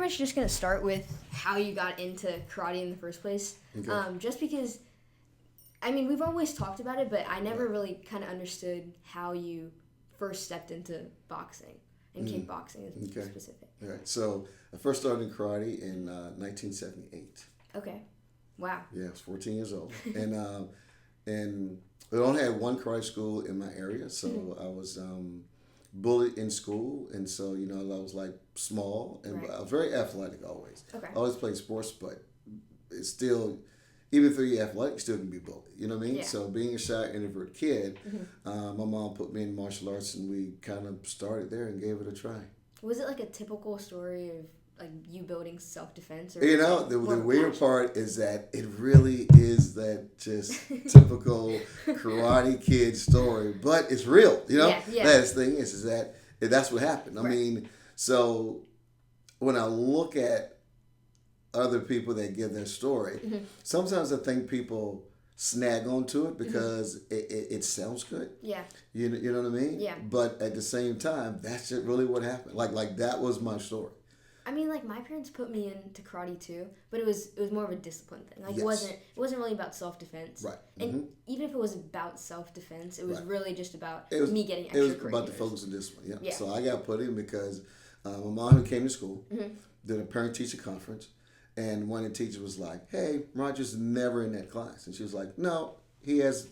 much just going to start with how you got into karate in the first place. Okay. Just because, I mean, we've always talked about it, but I never really kind of understood how you first stepped into boxing and kickboxing is specific. All right. So I first started in karate in 1978. Okay. Wow. Yeah, I was 14 years old. And we only had one karate school in my area, so I was bullied in school, and so, you know, I was like small, and I was very athletic always. Okay. I always played sports, but it's still, even if you're athletic, you still can be bullied. You know what I mean? Yeah. So being a shy, introvert kid, my mom put me in martial arts, and we kind of started there and gave it a try. Was it like a typical story of like you building self-defense? You know, the weird part is that it really is that just typical karate kid story, but it's real. You know, that's the thing is that that's what happened. I mean, so when I look at other people that give their story, sometimes I think people snag onto it because it sounds good. Yeah. You know what I mean? Yeah. But at the same time, that's just really what happened. Like that was my story. I mean, like, my parents put me into karate too, but it was more of a discipline thing. Like, it wasn't really about self-defense. Right. And even if it was about self-defense, it was really just about me getting extra. It was about the focus and discipline. Yeah. So I got put in because my mom came to school, did a parent-teacher conference, and one of the teachers was like, "Hey, Roger's never in that class," and she was like, "No, he has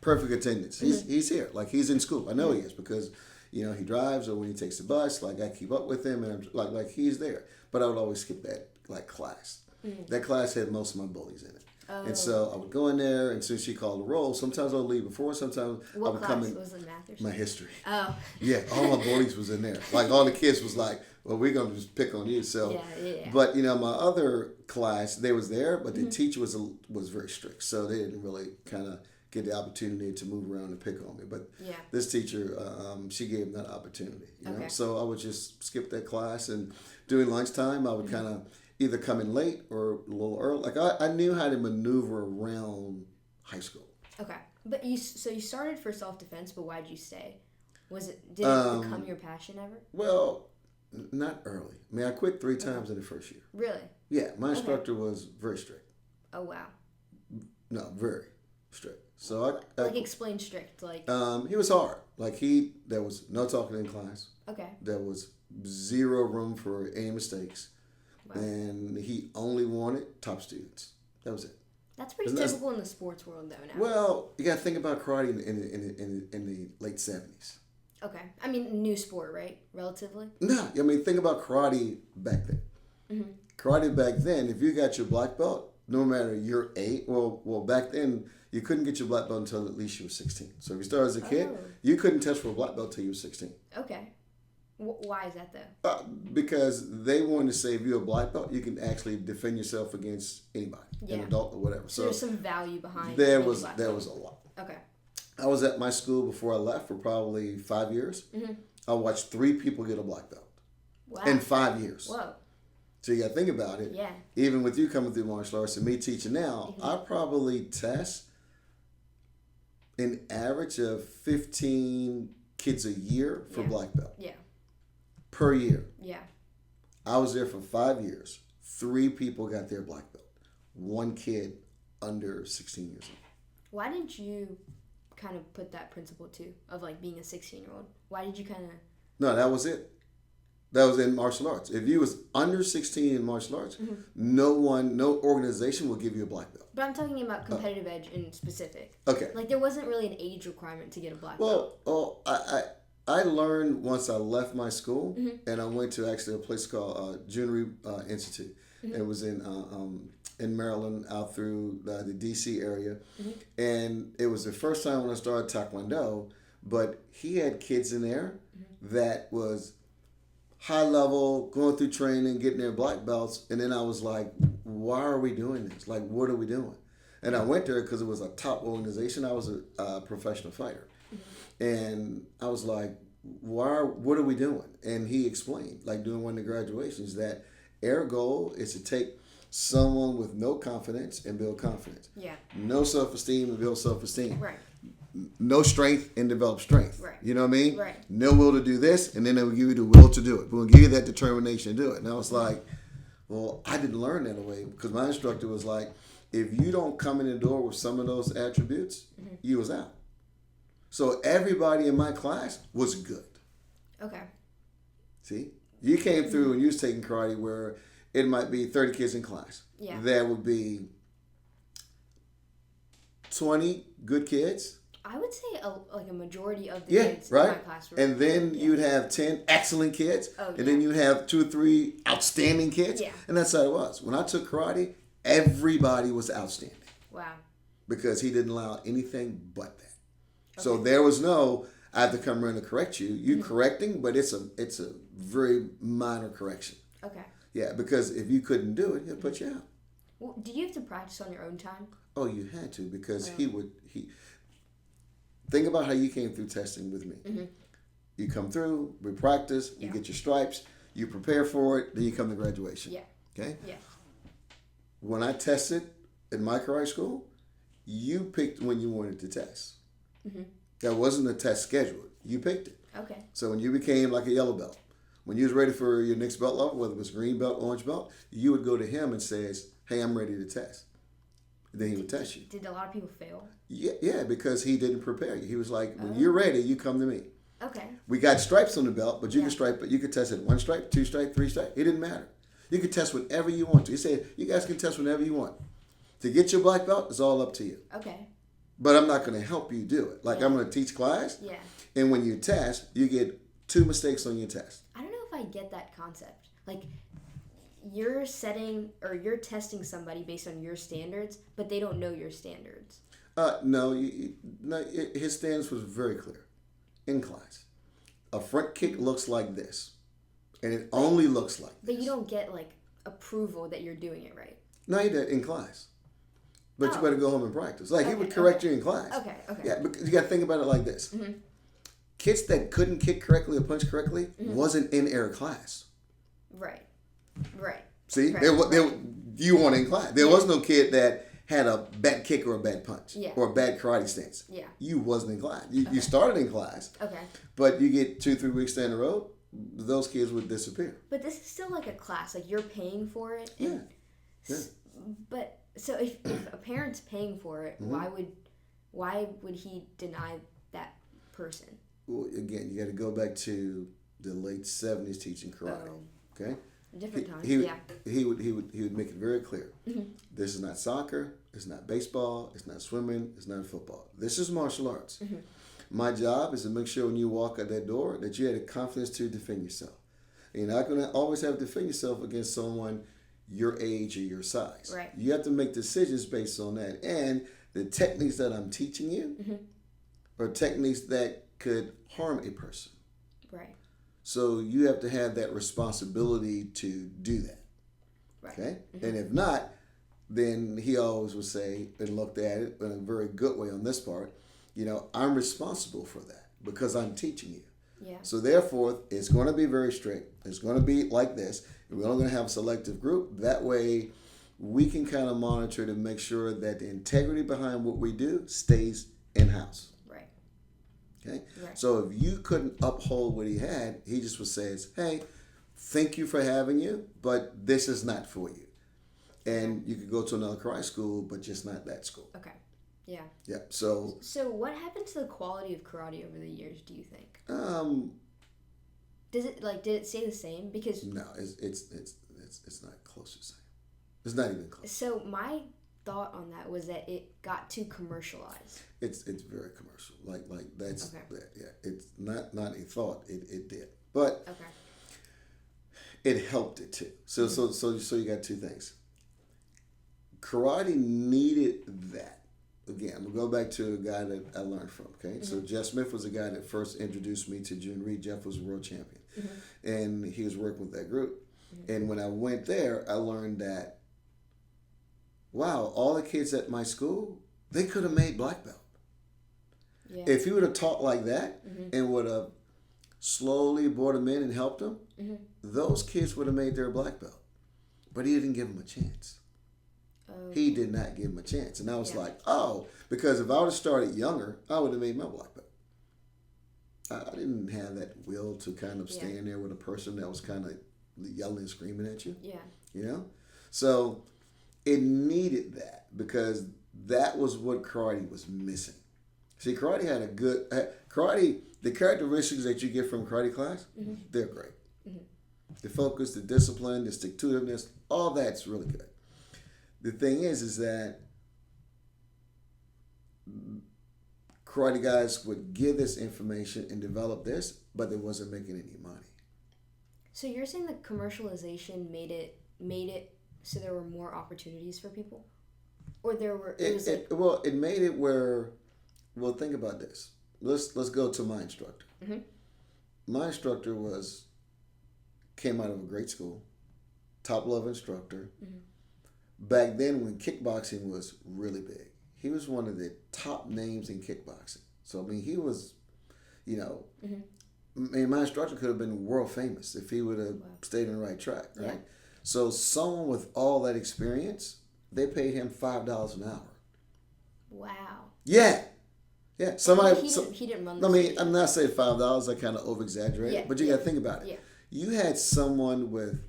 perfect attendance. He's here. Like, he's in school. I know he is because." You know, he drives, or when he takes the bus, like I keep up with him, and I'm like he's there. But I would always skip that class. That class had most of my bullies in it, and so I would go in there. And since she called the roll, sometimes I would leave before. Sometimes I would come in. Was it math or something? My history. Oh. Yeah, all my bullies was in there. Like all the kids was like, "Well, we're gonna just pick on you." So, But you know, my other class, they was there, but the teacher was very strict, so they didn't really kind of get the opportunity to move around and pick on me. But this teacher, she gave me that opportunity. You know? So I would just skip that class, and during lunchtime, I would kind of either come in late or a little early. Like I knew how to maneuver around high school. Okay, but you started for self-defense, but why did you stay? Did it become your passion ever? Well, not early. I mean, I quit 3 times in the first year. Really? Yeah, my instructor was very strict. Oh wow. No, very strict. So I explain strict, like he was hard. Like there was no talking in class. Okay. There was zero room for any mistakes. Wow. And he only wanted top students. That was it. That's pretty typical in the sports world though now. Well, you gotta think about karate in the late 70s. Okay. I mean, new sport, right? Relatively? No, I mean think about karate back then. Karate back then, if you got your black belt, no matter your age, well back then you couldn't get your black belt until at least you were 16. So if you started as a kid, you couldn't test for a black belt until you were 16. Okay. Why is that though? Because they wanted to say if you're a black belt, you can actually defend yourself against anybody, an adult or whatever. So there's some value behind there was a lot. Okay. I was at my school before I left for probably 5 years. I watched 3 people get a black belt in 5 years. Whoa. So you got to think about it. Yeah. Even with you coming through martial arts and me teaching now, I probably test an average of 15 kids a year for black belt. Yeah. Per year. Yeah. I was there for 5 years. 3 people got their black belt. 1 kid under 16 years old. Why did you kind of put that principle too of like being a 16-year-old? Why did you kind of? No, that was it. That was in martial arts. If you was under 16 in martial arts, no organization will give you a black belt. But I'm talking about competitive edge in specific. Okay. Like there wasn't really an age requirement to get a black belt. Well, I learned once I left my school, and I went to actually a place called Junior Institute. It was in Maryland, out through the D.C. area, and it was the first time when I started Taekwondo. But he had kids in there that was high level, going through training, getting their black belts, and then I was like, why are we doing this? Like, what are we doing? And I went there because it was a top organization. I was a professional fighter. And I was like, what are we doing? And he explained, like doing one of the graduations, that our goal is to take someone with no confidence and build confidence. Yeah. No self-esteem and build self-esteem. Right. no strength and develop strength. Right. You know what I mean? Right. No will to do this, and then they will give you the will to do it. We'll give you that determination to do it. And I was like, well, I didn't learn that way because my instructor was like, if you don't come in the door with some of those attributes, you was out. So everybody in my class was good. Okay. See? You came through and you was taking karate where it might be 30 kids in class. Yeah. There would be 20 good kids. I would say a majority of the Yeah, kids right. in my class were. And then you'd have 10 excellent kids. Oh, and then you'd have 2 or 3 outstanding kids. Yeah. And that's how it was. When I took karate, everybody was outstanding. Wow. Because he didn't allow anything but that. Okay. So there was no, I have to come around to correct you. You correcting, but it's a very minor correction. Okay. Yeah, because if you couldn't do it, he'll put you out. Well, did you have to practice on your own time? Oh, you had to because he think about how you came through testing with me. Mm-hmm. You come through, we practice, you get your stripes, you prepare for it, then you come to graduation. Yeah. Okay? Yeah. When I tested in my karate school, you picked when you wanted to test. Mm-hmm. That wasn't a test schedule. You picked it. Okay. So when you became like a yellow belt, when you was ready for your next belt level, whether it was green belt, orange belt, you would go to him and says, hey, I'm ready to test. And then he would test you. Did a lot of people fail? Yeah, because he didn't prepare you. He was like, when you're ready, you come to me. Okay. We got stripes on the belt, but you can stripe it. You could test it 1 stripe, 2 stripe, 3 stripe. It didn't matter. You could test whenever you want to. He said, you guys can test whenever you want. To get your black belt, it's all up to you. Okay. But I'm not going to help you do it. Like I'm going to teach class. Yeah. And when you test, you get 2 mistakes on your test. I don't know if I get that concept. Like, you're setting or you're testing somebody based on your standards, but they don't know your standards. No, his stance was very clear in class. A front kick looks like this, and it only looks like this. But you don't get, like, approval that you're doing it right. No, he did in class. But you better go home and practice. Like, he would correct you in class. Okay. Yeah, because you got to think about it like this. Mm-hmm. Kids that couldn't kick correctly or punch correctly wasn't in their class. Right. See, right. You weren't in class. There was no kid that had a bad kick or a bad punch or a bad karate stance. Yeah. You wasn't in class. You started in class. Okay. But you get 2-3 weeks down the road, those kids would disappear. But this is still like a class. Like, you're paying for it. Yeah. But so if a parent's paying for it, why would he deny that person? Well, again, you got to go back to the late 70s teaching karate. Okay. Different times. He would make it very clear. Mm-hmm. This is not soccer. It's not baseball. It's not swimming. It's not football. This is martial arts. Mm-hmm. My job is to make sure when you walk out that door that you had the confidence to defend yourself. And you're not going to always have to defend yourself against someone your age or your size. Right. You have to make decisions based on that. And the techniques that I'm teaching you are techniques that could harm a person. Right. So you have to have that responsibility to do that. Right. Okay? Mm-hmm. And if not, then he always would say, and looked at it in a very good way on this part, I'm responsible for that because I'm teaching you. Yeah. So therefore, it's going to be very strict. It's going to be like this. And we're only going to have a selective group. That way, we can kind of monitor to make sure that the integrity behind what we do stays in-house. Right. Okay? Right. So if you couldn't uphold what he had, he just would say, hey, thank you for having you, but this is not for you. And you could go to another karate school, but just not that school. Okay. Yeah. Yeah. So what happened to the quality of karate over the years, do you think? Did it stay the same? Because no, it's not close to the same. It's not even close. So my thought on that was that it got too commercialized. It's very commercial. Like that's okay. Yeah. It's not a thought. It did, but okay. It helped it too. So you got 2 things. Karate needed that. Again, I'm going to go back to a guy that I learned from, okay? Mm-hmm. So Jeff Smith was the guy that first introduced me to June Reed. Jeff was a world champion. Mm-hmm. And he was working with that group. Mm-hmm. And when I went there, I learned that, wow, all the kids at my school, they could have made black belt. Yeah. If he would have taught like that and would have slowly brought them in and helped them, those kids would have made their black belt. But he didn't give them a chance. Oh. He did not give him a chance. And I was Yeah. like, oh, because if I would have started younger, I would have made my black belt. I didn't have that will to kind of stand there with a person that was kind of yelling and screaming at you. Yeah. You know? So it needed that because that was what karate was missing. See, karate had a good karate. The characteristics that you get from karate class, they're great. The focus, the discipline, the stick-to-itiveness, all that's really good. The thing is that karate guys would give this information and develop this, but they wasn't making any money. So you're saying the commercialization made it so there were more opportunities for people, or there were it made it where. Well, think about this. Let's go to my instructor. Mm-hmm. My instructor came out of a great school, top level instructor. Mm-hmm. Back then, when kickboxing was really big, he was one of the top names in kickboxing. So I mean, he was, I mean, my instructor could have been world famous if he would have stayed on the right track, right? Yeah. So someone with all that experience, they paid him $5 an hour. Wow. Yeah. Yeah, somebody. He didn't run. I mean, I'm not saying $5. I kind of over exaggerate, but you got to think about it. Yeah. You had someone with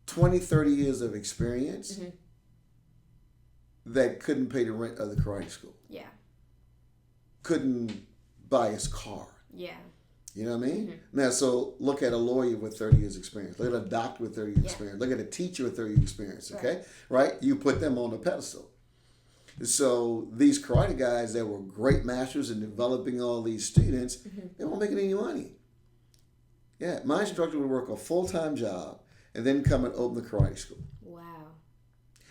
20, 30 years of experience that couldn't pay the rent of the karate school. Yeah. Couldn't buy his car. Yeah. You know what I mean? Mm-hmm. Now, so look at a lawyer with 30 years experience. Look at a doctor with 30 years experience. Look at a teacher with 30 years experience. Okay, right? You put them on a pedestal. So these karate guys that were great masters in developing all these students, they weren't making any money. Yeah, my instructor would work a full-time job and then come and open the karate school. Wow.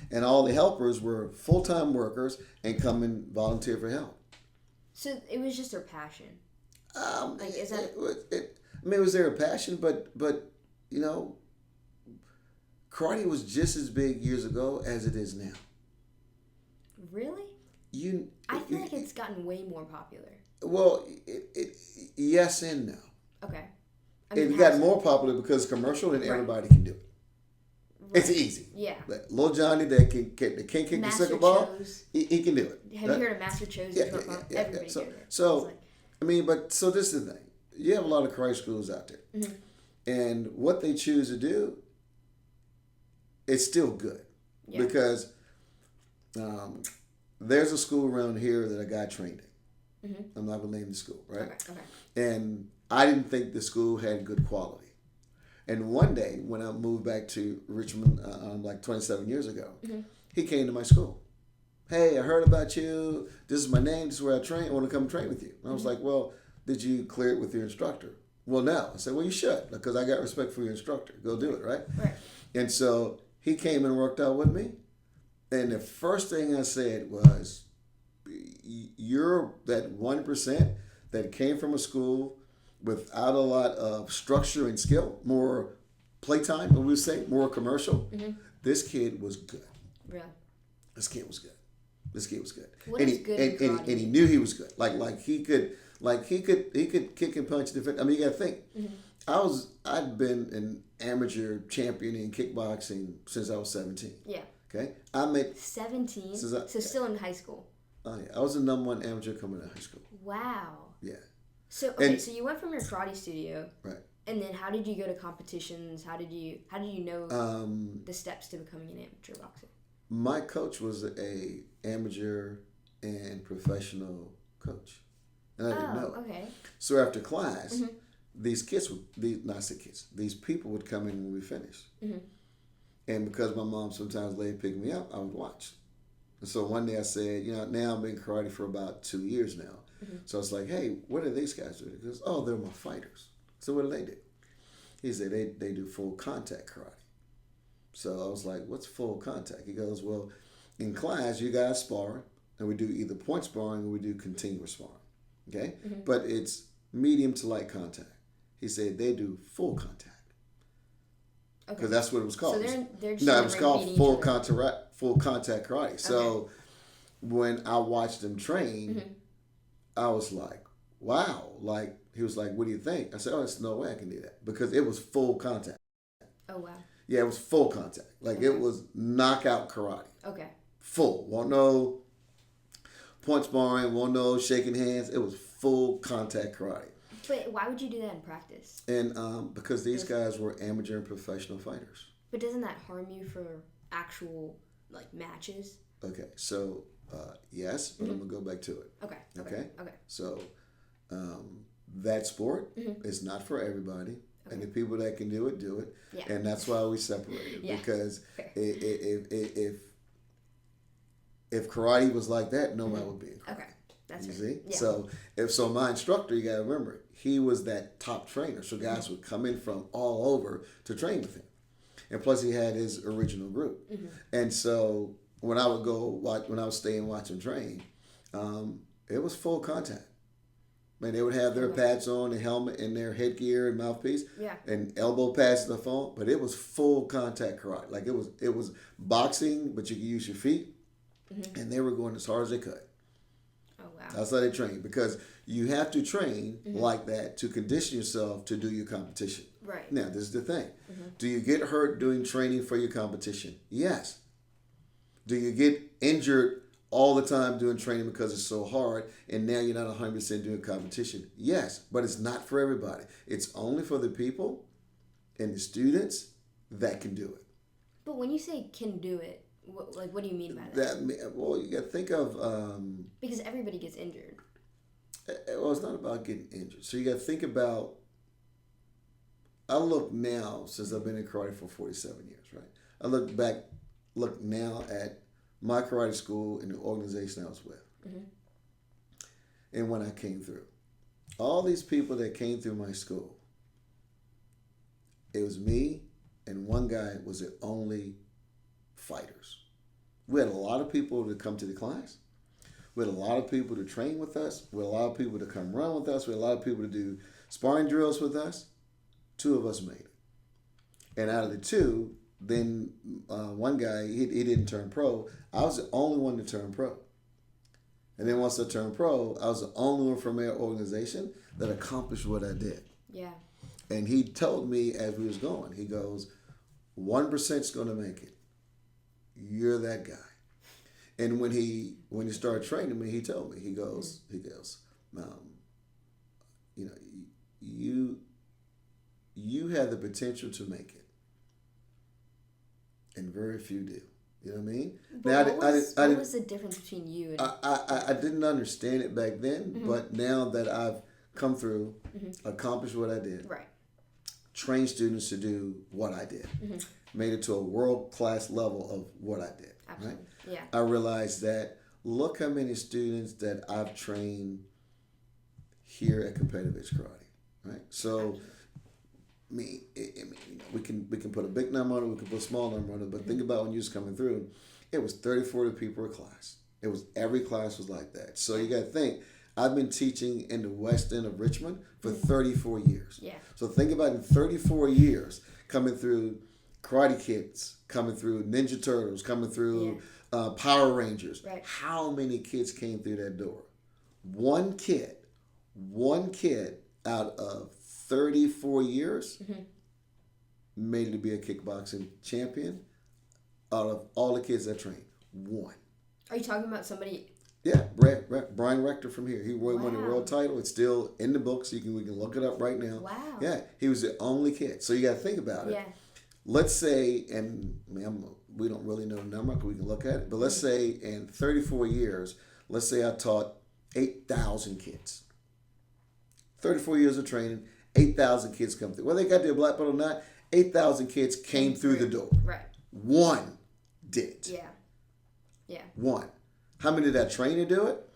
And all the helpers were full-time workers and come and volunteer for help. So it was just their passion. Is that? It was their passion, but karate was just as big years ago as it is now. Really? I feel like it's gotten way more popular. Well, yes and no. Okay. It got more popular because commercial and everybody can do it. Right. It's easy. Yeah. Like Little Johnny that can't kick the second ball, he can do it. Have you heard of Master Cho's? Everybody can do it. So so this is the thing. You have a lot of karate schools out there. Mm-hmm. And what they choose to do, it's still good. Yeah. Because there's a school around here that a guy trained in. Mm-hmm. I'm not going to name the school, right? Okay. And I didn't think the school had good quality. And one day, when I moved back to Richmond, like 27 years ago, he came to my school. Hey, I heard about you. This is my name. This is where I train. I want to come train with you. And I was like, well, did you clear it with your instructor? Well, no. I said, well, you should, because I got respect for your instructor. Go do it, right? Right. And so he came and worked out with me. And the first thing I said was, you're that 1% that came from a school without a lot of structure and skill, more playtime, we would say, more commercial. Mm-hmm. This kid was good. Yeah. This kid was good. What is good in karate? And he knew he was good. Like he could kick and punch. I mean, you got to think. Mm-hmm. I'd been an amateur champion in kickboxing since I was 17. Yeah. Okay. I made 17. So still in high school. Oh yeah, I was the number 1 amateur coming out of high school. Wow. Yeah. So so you went from your karate studio, right? And then how did you go to competitions? How did you know the steps to becoming an amateur boxer? My coach was a amateur and professional coach, and I didn't know. Okay. So after class, these people would come in when we finished, and because my mom sometimes late pick me up, I would watch. And so one day I said, now I've been karate for about 2 years now. So I was like, hey, what do these guys do? He goes, oh, they're my fighters. So what do they do? He said, they do full contact karate. So I was like, what's full contact? He goes, well, in class, you guys spar, and we do either point sparring or we do continuous sparring. Okay? Mm-hmm. But it's medium to light contact. He said, they do full contact. Because that's what it was called. So they're just it was called full contact karate. So when I watched them train, I was like, wow. He was like, what do you think? I said, oh, there's no way I can do that. Because it was full contact. Oh, wow. Yeah, it was full contact. Like it was knockout karate. Okay. Full. Won't no point sparring, won't no shaking hands. It was full contact karate. But why would you do that in practice? And because these guys were amateur and professional fighters. But doesn't that harm you for actual like matches? Okay, so yes, but I'm gonna go back to it. Okay. So that sport is not for everybody, and the people that can do it do it, and that's why we separate it because if karate was like that, nobody would be in karate. Okay, that's you right. see. Yeah. So my instructor, you gotta remember, he was that top trainer, so guys would come in from all over to train with him, and plus he had his original group, and so. When I would go watch, when I was staying watch him train, it was full contact. Man, they would have their pads on, the helmet, and their headgear and mouthpiece, and elbow pads to the phone. But it was full contact karate. Like it was boxing, but you could use your feet, and they were going as hard as they could. Oh wow! That's how they train because you have to train like that to condition yourself to do your competition. Right. Now, this is the thing: do you get hurt doing training for your competition? Yes. Do you get injured all the time doing training because it's so hard and now you're not 100% doing competition? Yes, but it's not for everybody. It's only for the people and the students that can do it. But when you say can do it, what do you mean by that? Well, you got to think of... because everybody gets injured. Well, it's not about getting injured. So you got to think about... I look now, since I've been in karate for 47 years, right? I look now at my karate school and the organization I was with. And when I came through. All these people that came through my school, it was me and one guy was the only fighters. We had a lot of people to come to the class. We had a lot of people to train with us. We had a lot of people to come run with us. We had a lot of people to do sparring drills with us. 2 of us made it. And out of the 2, then one guy, he didn't turn pro. I was the only one to turn pro. And then once I turned pro, I was the only one from our organization that accomplished what I did. Yeah. And he told me as we was going, he goes, 1%'s going to make it. You're that guy. And when he started training me, he told me, he goes, you have the potential to make it. And very few do. You know what I mean? But what was the difference between you and... I didn't understand it back then, but now that I've come through, accomplished what I did, right, trained students to do what I did, made it to a world-class level of what I did. Absolutely. Right? Yeah. I realized that look how many students that I've trained here at Competitive Edge Karate. Right? So... we can put a big number on it, we can put a small number on it, but think about when you was coming through, it was 30, 40 people a class. It was every class was like that. So you got to think, I've been teaching in the west end of Richmond for 34 years. Yeah. So think about in 34 years coming through Karate Kids, coming through Ninja Turtles, coming through Power Rangers. Right. How many kids came through that door? One kid out of 34 years made it to be a kickboxing champion out of all the kids that trained. One. Are you talking about somebody? Yeah, Brian Rector from here. He won the world title. It's still in the books. We can look it up right now. Wow. Yeah, he was the only kid. So you got to think about it. Yeah. Let's say, and we don't really know the number, we can look at it, but let's say in 34 years, let's say I taught 8,000 kids. 34 years of training, 8,000 kids come through. Whether they got their black belt or not, 8,000 kids came through the door. Right. One did. Yeah. Yeah. One. How many did I train to do it?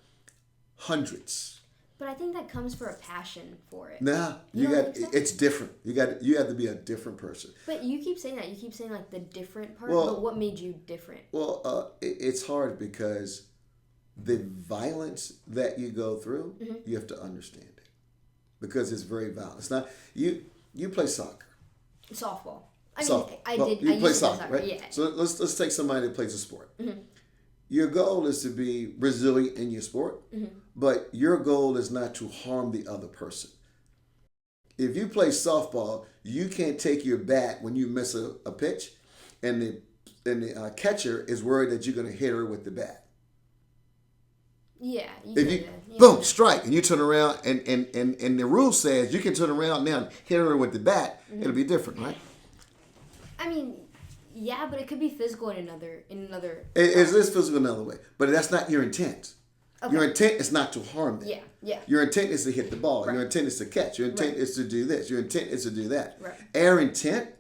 Hundreds. But I think that comes for a passion for it. Nah, it's different. You have to be a different person. But you keep saying that. You keep saying like the different part. Well, but what made you different? Well, it's hard because the violence that you go through, you have to understand it because it's very violent. It's not you play soccer. Softball. I did. You I play used to play soccer, right? Yeah. So let's take somebody that plays a sport. Your goal is to be resilient in your sport, but your goal is not to harm the other person. If you play softball, you can't take your bat when you miss a pitch, and the catcher is worried that you're going to hit her with the bat. Yeah. If you boom strike and you turn around and the rule says you can turn around now and hit her with the bat, it'll be different, right? I mean, yeah, but it could be physical in another. It is physical another way, but that's not your intent. Okay. Your intent is not to harm them. Yeah. Your intent is to hit the ball. Right. Your intent is to catch. Your intent is to do this. Your intent is to do that. Right. Our intent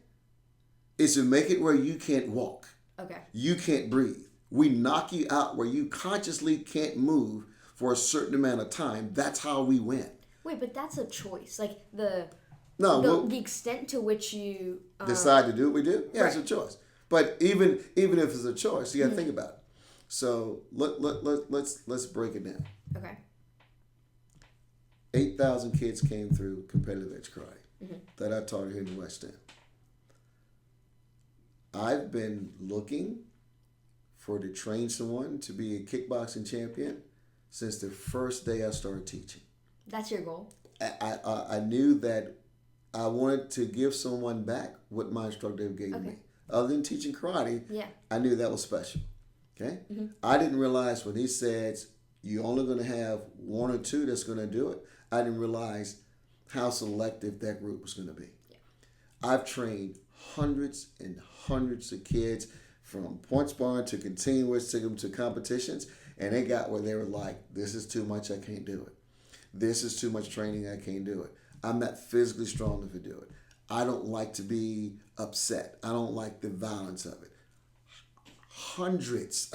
is to make it where you can't walk. Okay. You can't breathe. We knock you out where you consciously can't move for a certain amount of time. That's how we win. Wait, but that's a choice. Like the extent to which you decide to do what we do. Yeah, right. It's a choice. But even if it's a choice, you got to think about it. So let's break it down. Okay. 8,000 kids came through competitive edge karate that I taught here in the West End. I've been looking to train someone to be a kickboxing champion since the first day I started teaching. That's your goal? I knew that I wanted to give someone back what my instructor gave me. Other than teaching karate, I knew that was special. Okay? I didn't realize when he said you're only going to have one or two that's going to do it, I didn't realize how selective that group was going to be. Yeah. I've trained hundreds and hundreds of kids from point sparring to continuous, took them to competitions, and they got where they were like, this is too much, I can't do it. This is too much training, I can't do it. I'm not physically strong enough to do it. I don't like to be upset. I don't like the violence of it. Hundreds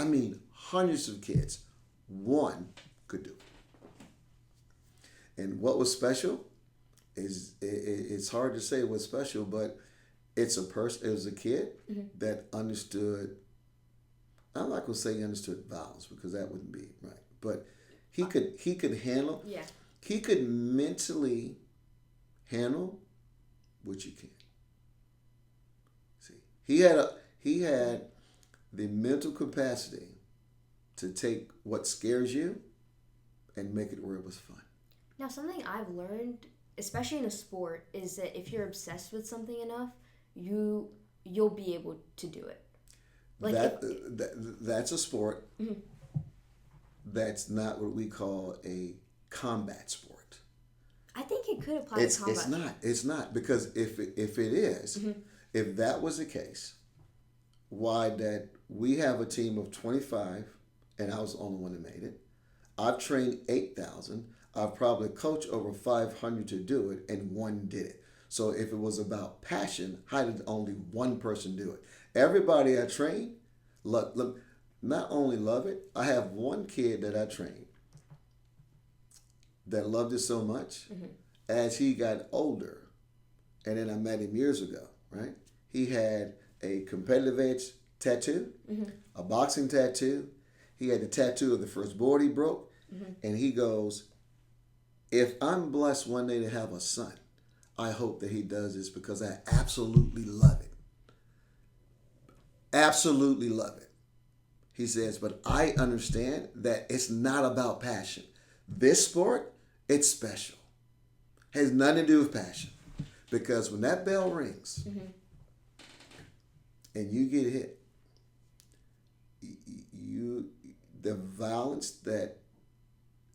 of kids, one could do it. And what was special is, it's hard to say what's special, but it was a kid that understood, I'm not going to say he understood violence because that wouldn't be right, but he could handle, he could mentally handle what you can't. See, he had the mental capacity to take what scares you and make it where it was fun. Now, something I've learned, especially in a sport, is that if you're obsessed with something enough, you'll be able to do it. Like that's a sport. That's not what we call a combat sport. I think it could apply to combat. It's not because if it is, if that was the case, why that we have a team of 25 and I was the only one that made it. I've trained 8,000. I've probably coached over 500 to do it, and one did it. So if it was about passion, how did only one person do it? Everybody I train, not only love it, I have one kid that I trained that loved it so much. As he got older, and then I met him years ago, right? He had a competitive edge tattoo, a boxing tattoo. He had the tattoo of the first board he broke, and he goes, if I'm blessed one day to have a son, I hope that he does this because I absolutely love it. Absolutely love it. He says, but I understand that it's not about passion. This sport, it's special. Has nothing to do with passion. Because when that bell rings and you get hit, the violence that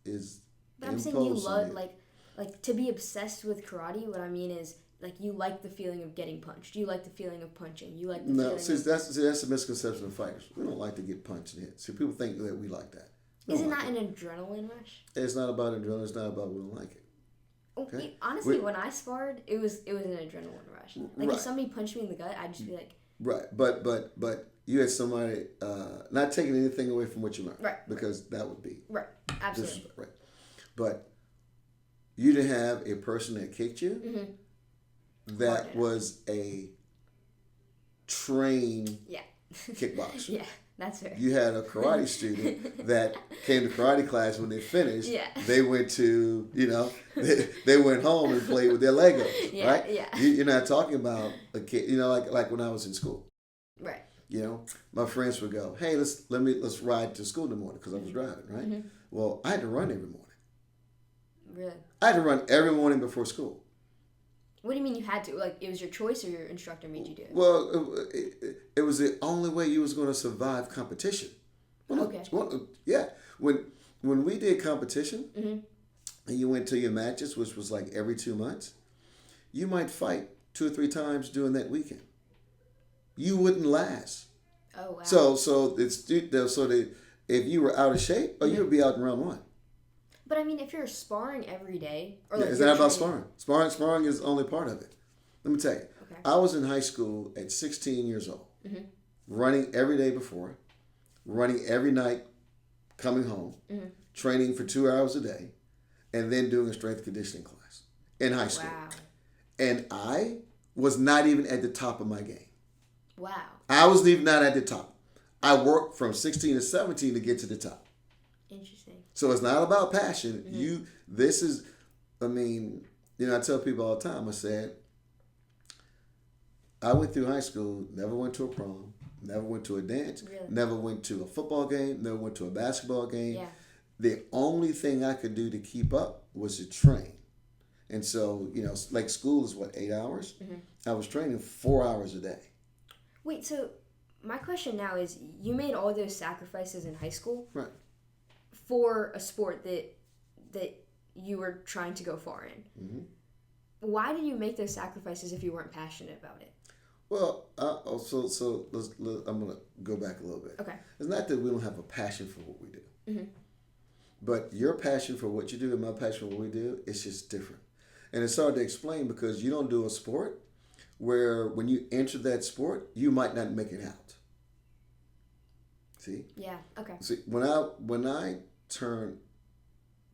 is but I'm saying you love, like to be obsessed with karate, what I mean is, like, you like the feeling of getting punched. You like the feeling of punching. You like the feeling that's a misconception of fighters. We don't like to get punched and hit. See, people think that we like that. Is it not an adrenaline rush? It's not about adrenaline. It's not about we don't like it. Okay? Honestly, when I sparred, it was an adrenaline rush. Like, if somebody punched me in the gut, I'd just be like... Right, but you had somebody not taking anything away from what you learned. Right. Because that would be... Right, absolutely. Disrespect, right. But you didn't have a person that kicked you that was a trained kickboxer. Yeah, that's fair. You had a karate student that came to karate class when they finished. Yeah. They went to, they went home and played with their Legos, right? Yeah. You're not talking about a kid, like when I was in school. Right. My friends would go, hey, let's ride to school in the morning because I was driving, right? Well, I had to run every morning. Really? I had to run every morning before school. What do you mean you had to? Like, it was your choice or your instructor made you do it? Well, it was the only way you was going to survive competition. Okay. Yeah. When we did competition, Mm-hmm. and you went to your matches, which was like every 2 months, you might fight 2 or 3 times during that weekend. You wouldn't last. Oh, wow. So that if you were out of shape, or you would be out in round 1. But I mean, if you're sparring every day, or Yeah, like it's you're not about training- Sparring is only part of it. Let me tell you. Okay. I was in high school at 16 years old, Mm-hmm. running every day before, running every night, coming home, Mm-hmm. training for 2 hours a day, and then doing a strength conditioning class in high school. Wow. And I was not even at the top of my game. Wow. I was even not at the top. I worked from 16 to 17 to get to the top. Interesting. So it's not about passion. Mm-hmm. I tell people all the time, I said, I went through high school, never went to a prom, never went to a dance, Really? never went to a football game, never went to a basketball game. Yeah. The only thing I could do to keep up was to train. And so, like school is 8 hours? Mm-hmm. I was training 4 hours a day. Wait, so my question now is, you made all those sacrifices in high school, Right. for a sport that you were trying to go far in. Mm-hmm. Why did you make those sacrifices if you weren't passionate about it? Well, I'm going to go back a little bit. Okay. It's not that we don't have a passion for what we do. Mm-hmm. But your passion for what you do and my passion for what we do, it's just different. And it's hard to explain because you don't do a sport where when you enter that sport, you might not make it out. See? Yeah. Okay. See, when I turned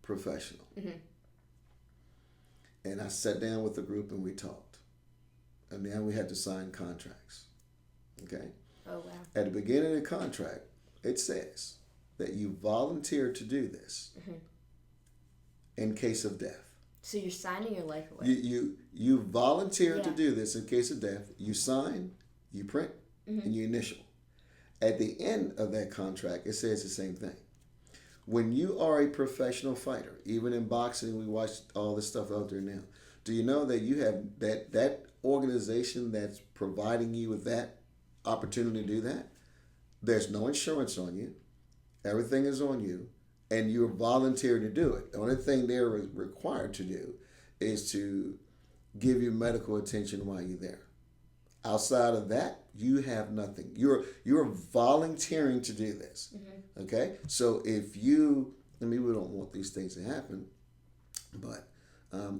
professional, Mm-hmm. and I sat down with the group and we talked, and then we had to sign contracts. Okay? Oh, wow. At the beginning of the contract, it says that you volunteer to do this Mm-hmm. in case of death. So you're signing your life away. You volunteer to Yeah. do this in case of death. You sign, you print, Mm-hmm. and you initial. At the end of that contract, it says the same thing. When you are a professional fighter, even in boxing, we watch all this stuff out there now. Do you know that you have that organization that's providing you with that opportunity to do that? There's no insurance on you. Everything is on you. And you're volunteering to do it. The only thing they're required to do is to give you medical attention while you're there. Outside of that, you have nothing. You're volunteering to do this. Mm-hmm. Okay? So if you, we don't want these things to happen, but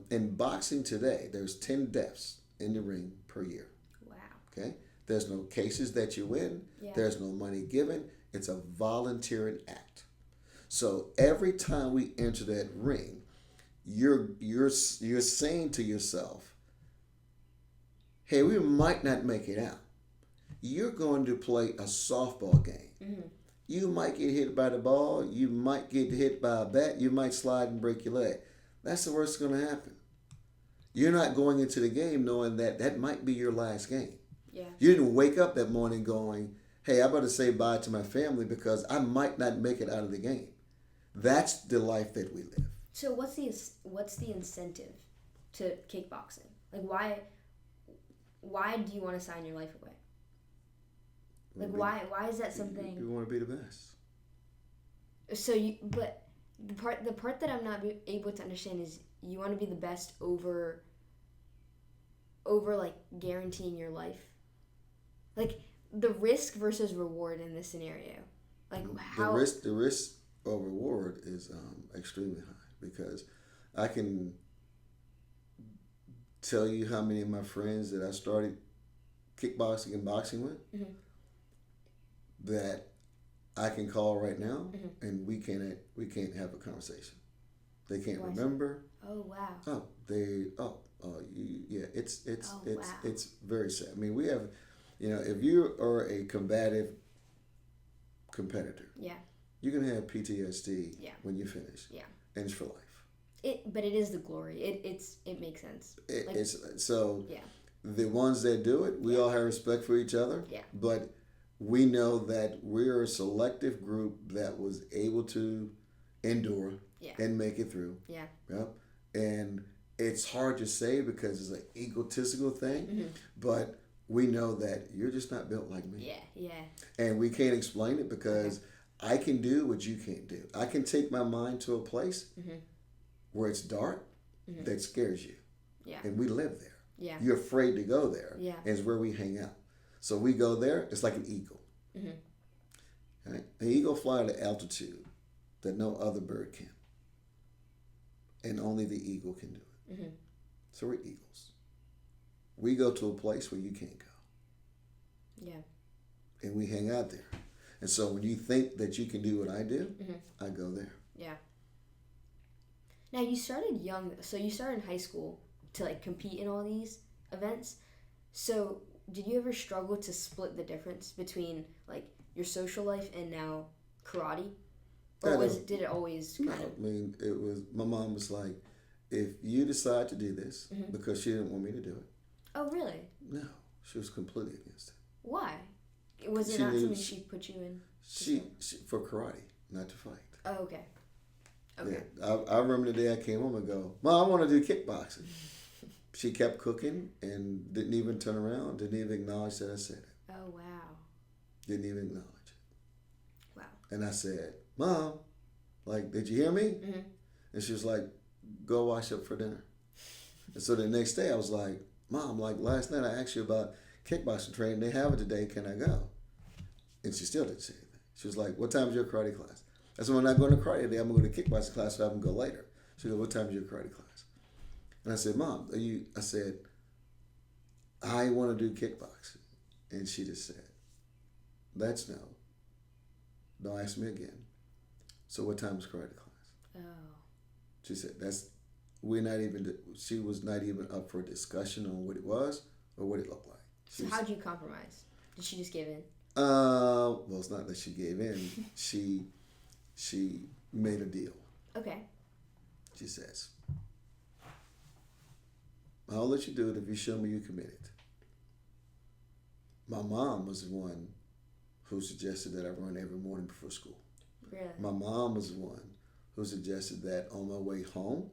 in boxing today, there's 10 deaths in the ring per year. Wow. Okay? There's no cases that you win. Yeah. There's no money given. It's a volunteering act. So every time we enter that ring, you're saying to yourself, hey, we might not make it out. You're going to play a softball game. Mm-hmm. You might get hit by the ball. You might get hit by a bat. You might slide and break your leg. That's the worst that's going to happen. You're not going into the game knowing that might be your last game. Yeah. You didn't wake up that morning going, hey, I better say bye to my family because I might not make it out of the game. That's the life that we live. So what's the incentive to kickboxing? Like, why do you want to sign your life away? Like, why is that something? You want to be the best. So but the part that I'm not able to understand is you want to be the best over like guaranteeing your life. Like the risk versus reward in this scenario. Like how the risk or reward is extremely high because I can tell you how many of my friends that I started kickboxing and boxing with mm-hmm. that I can call right now mm-hmm. and we can't have a conversation. They can't Why remember. Oh wow. It's very sad. I mean, we have, if you are a combative competitor, yeah, you're gonna have PTSD yeah. when you finish. Yeah. And it's for life. But it is the glory. It makes sense. Yeah. The ones that do it, we all have respect for each other. Yeah. But we know that we're a selective group that was able to endure yeah. and make it through. Yeah. Yep. And it's hard to say because it's an egotistical thing, but we know that you're just not built like me. Yeah. And we can't explain it because I can do what you can't do. I can take my mind to a place where it's dark that scares you. Yeah. And we live there. Yeah. You're afraid to go there. Yeah. And it's where we hang out. So we go there, it's like an eagle. Right? An eagle fly at an altitude that no other bird can. And only the eagle can do it. So we're eagles. We go to a place where you can't go. Yeah. And we hang out there. And so when you think that you can do what I do, I go there. Yeah. Now you started young, so you started in high school to like compete in all these events. So did you ever struggle to split the difference between like your social life and now karate? Or did it always kind of... I mean, it was, my mom was like, if you decide to do this, because she didn't want me to do it. Oh, really? No, she was completely against it. Why? Was it not something she put you in? She for karate, not to fight. Oh, okay. Okay. Yeah, I remember the day I came home and go, Mom, I want to do kickboxing. She kept cooking and didn't even turn around, didn't even acknowledge that I said it. Oh, wow. Didn't even acknowledge it. Wow. And I said, Mom, like, did you hear me? And she was like, go wash up for dinner. And so the next day I was like, Mom, like last night I asked you about kickboxing training. They have it today. Can I go? And she still didn't say anything. She was like, what time is your karate class? I said, well, I'm not going to karate today. I'm going to go to kickboxing class so I can go later. She goes, what time is your karate class? And I said, Mom, I said, I want to do kickboxing. And she just said, that's no. Don't ask me again. So what time is karate class? Oh. She said, she was not even up for a discussion on what it was or what it looked like. So how'd you compromise? Did she just give in? Well, it's not that she gave in. She made a deal. Okay. She says, I'll let you do it if you show me you committed. My mom was the one who suggested that I run every morning before school. Really? My mom was the one who suggested that on my way home,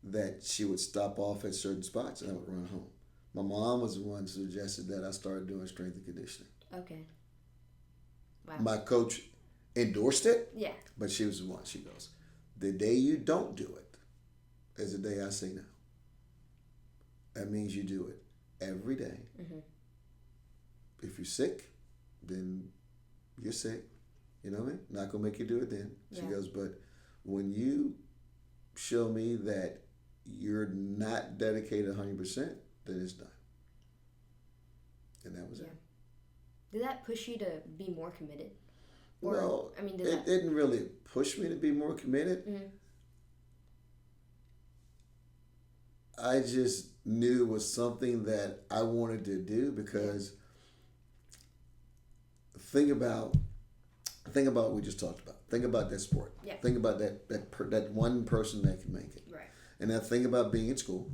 that she would stop off at certain spots and I would run home. My mom was the one who suggested that I started doing strength and conditioning. Okay. Wow. My coach endorsed it. Yeah. But she was the one. She goes, the day you don't do it is the day I say no. That means you do it every day. If you're sick, then you're sick. You know what I mean? Not going to make you do it then. She goes, but when you show me that you're not dedicated 100%, then it's done. And that was it. Did that push you to be more committed? Or, Well, I mean, it didn't really push me to be more committed. I just knew it was something that I wanted to do because think about what we just talked about. Think about that sport. Yeah. Think about that one person that can make it. Right. And then think about being in school.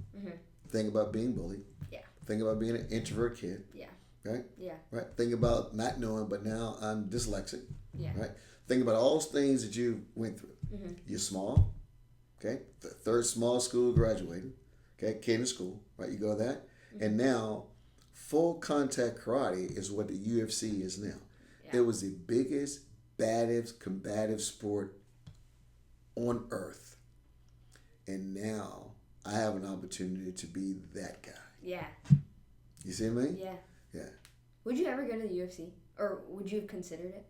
Think about being bullied. Yeah. Think about being an introvert kid. Yeah. Right? Yeah. Right. Think about not knowing, but now I'm dyslexic. Yeah. Right. Think about all those things that you went through. You're small. Okay. The third small school graduating. Okay. Kid in school. Right. You go that. And now full contact karate is what the UFC is now. Yeah. It was the biggest, baddest, combative sport on earth. And now I have an opportunity to be that guy. Yeah. You see me? Yeah. Yeah. Would you ever go to the UFC? Or would you have considered it?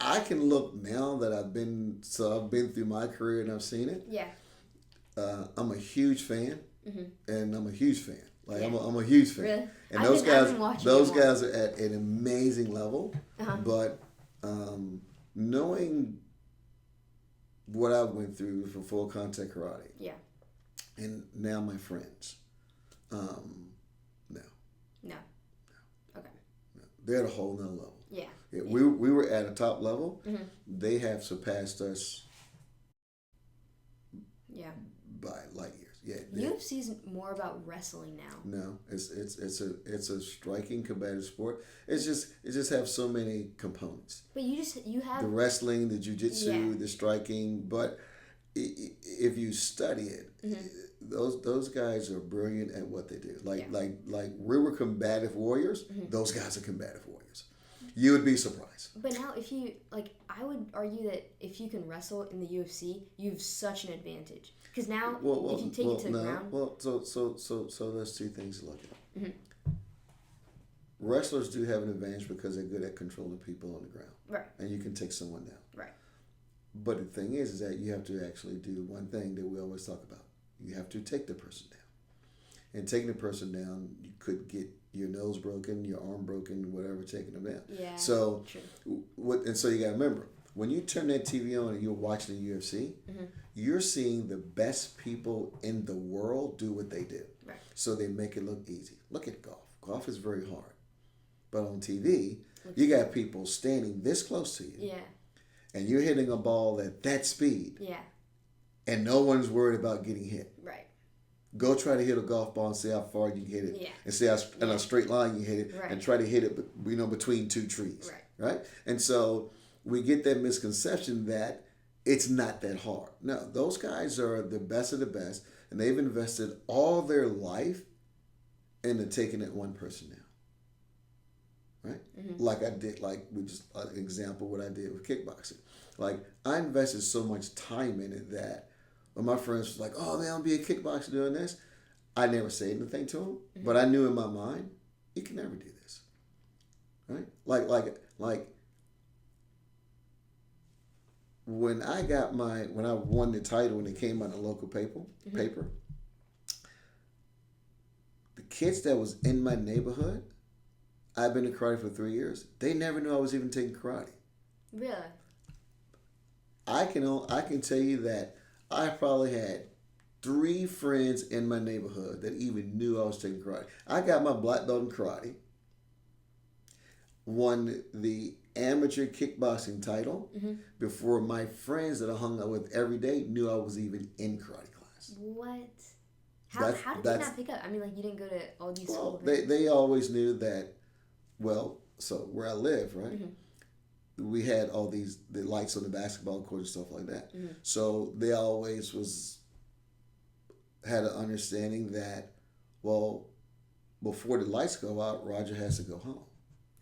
I can look now that I've been through my career and I've seen it. Yeah. I'm a huge fan. And I'm a huge fan. Like I'm a huge fan. Really? And those guys are at an amazing level. But knowing what I went through for full contact karate. Yeah. And now my friends. No. No. Okay. No. They're at a whole nother level. Yeah. We were at a top level. They have surpassed us. Yeah. By light years. Yeah. UFC is more about wrestling now. No, it's a striking combative sport. It just have so many components. But you have the wrestling, the jiu-jitsu, the striking, but if you study it, those guys are brilliant at what they do. Like we were combative warriors. Those guys are combative warriors. You would be surprised. But now, if you I would argue that if you can wrestle in the UFC, you have such an advantage. Because now, if you take it to the ground. Well, so there's two things to look at. Wrestlers do have an advantage because they're good at controlling people on the ground. Right. And you can take someone down. Right. But the thing is that you have to actually do one thing that we always talk about. You have to take the person down. And taking the person down, you could get your nose broken, your arm broken, whatever, taking them down. Yeah. So, true. so you got to remember, when you turn that TV on and you're watching the UFC, you're seeing the best people in the world do what they do. Right. So they make it look easy. Look at golf. Golf is very hard. But on TV, you got people standing this close to you. Yeah. And you're hitting a ball at that speed. Yeah. And no one's worried about getting hit. Right. Go try to hit a golf ball and see how far you can hit it. Yeah. And see how in a straight line you hit it. Right. And try to hit it between two trees. Right. And so we get that misconception that it's not that hard. No, those guys are the best of the best. And they've invested all their life into taking that one person down. Right? Like I did, we just an example what I did with kickboxing. Like I invested so much time in it that when my friends was like, "Oh man, I'll be a kickboxer doing this," I never said anything to them, but I knew in my mind, you can never do this. Right? Like when I won the title when it came out in the local paper, the kids that was in my neighborhood. I've been in karate for 3 years. They never knew I was even taking karate. Really? I can tell you that I probably had 3 friends in my neighborhood that even knew I was taking karate. I got my black belt in karate. Won the amateur kickboxing title before my friends that I hung out with every day knew I was even in karate class. What? How did you not pick up? I mean, you didn't go to all these schools. They always knew that. Well, so where I live, right, we had all the lights on the basketball court and stuff like that. So they always had an understanding that, well, before the lights go out, Roger has to go home.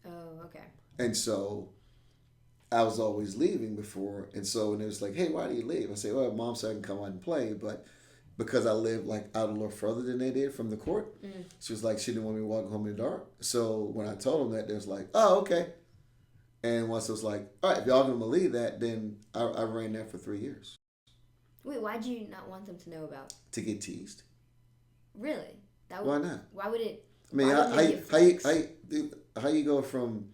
Oh, okay. And so I was always leaving before. And so when it was like, hey, why do you leave? I say, well, Mom said I can come out and play, but because I lived out a little further than they did from the court. She was like, she didn't want me walking home in the dark. So when I told them that, they was like, oh, okay. And once it was like, all right, if y'all gonna believe that, then I ran that for 3 years. Wait, why'd you not want them to know about? To get teased. Really? Why not? Why would it? I mean, how you go from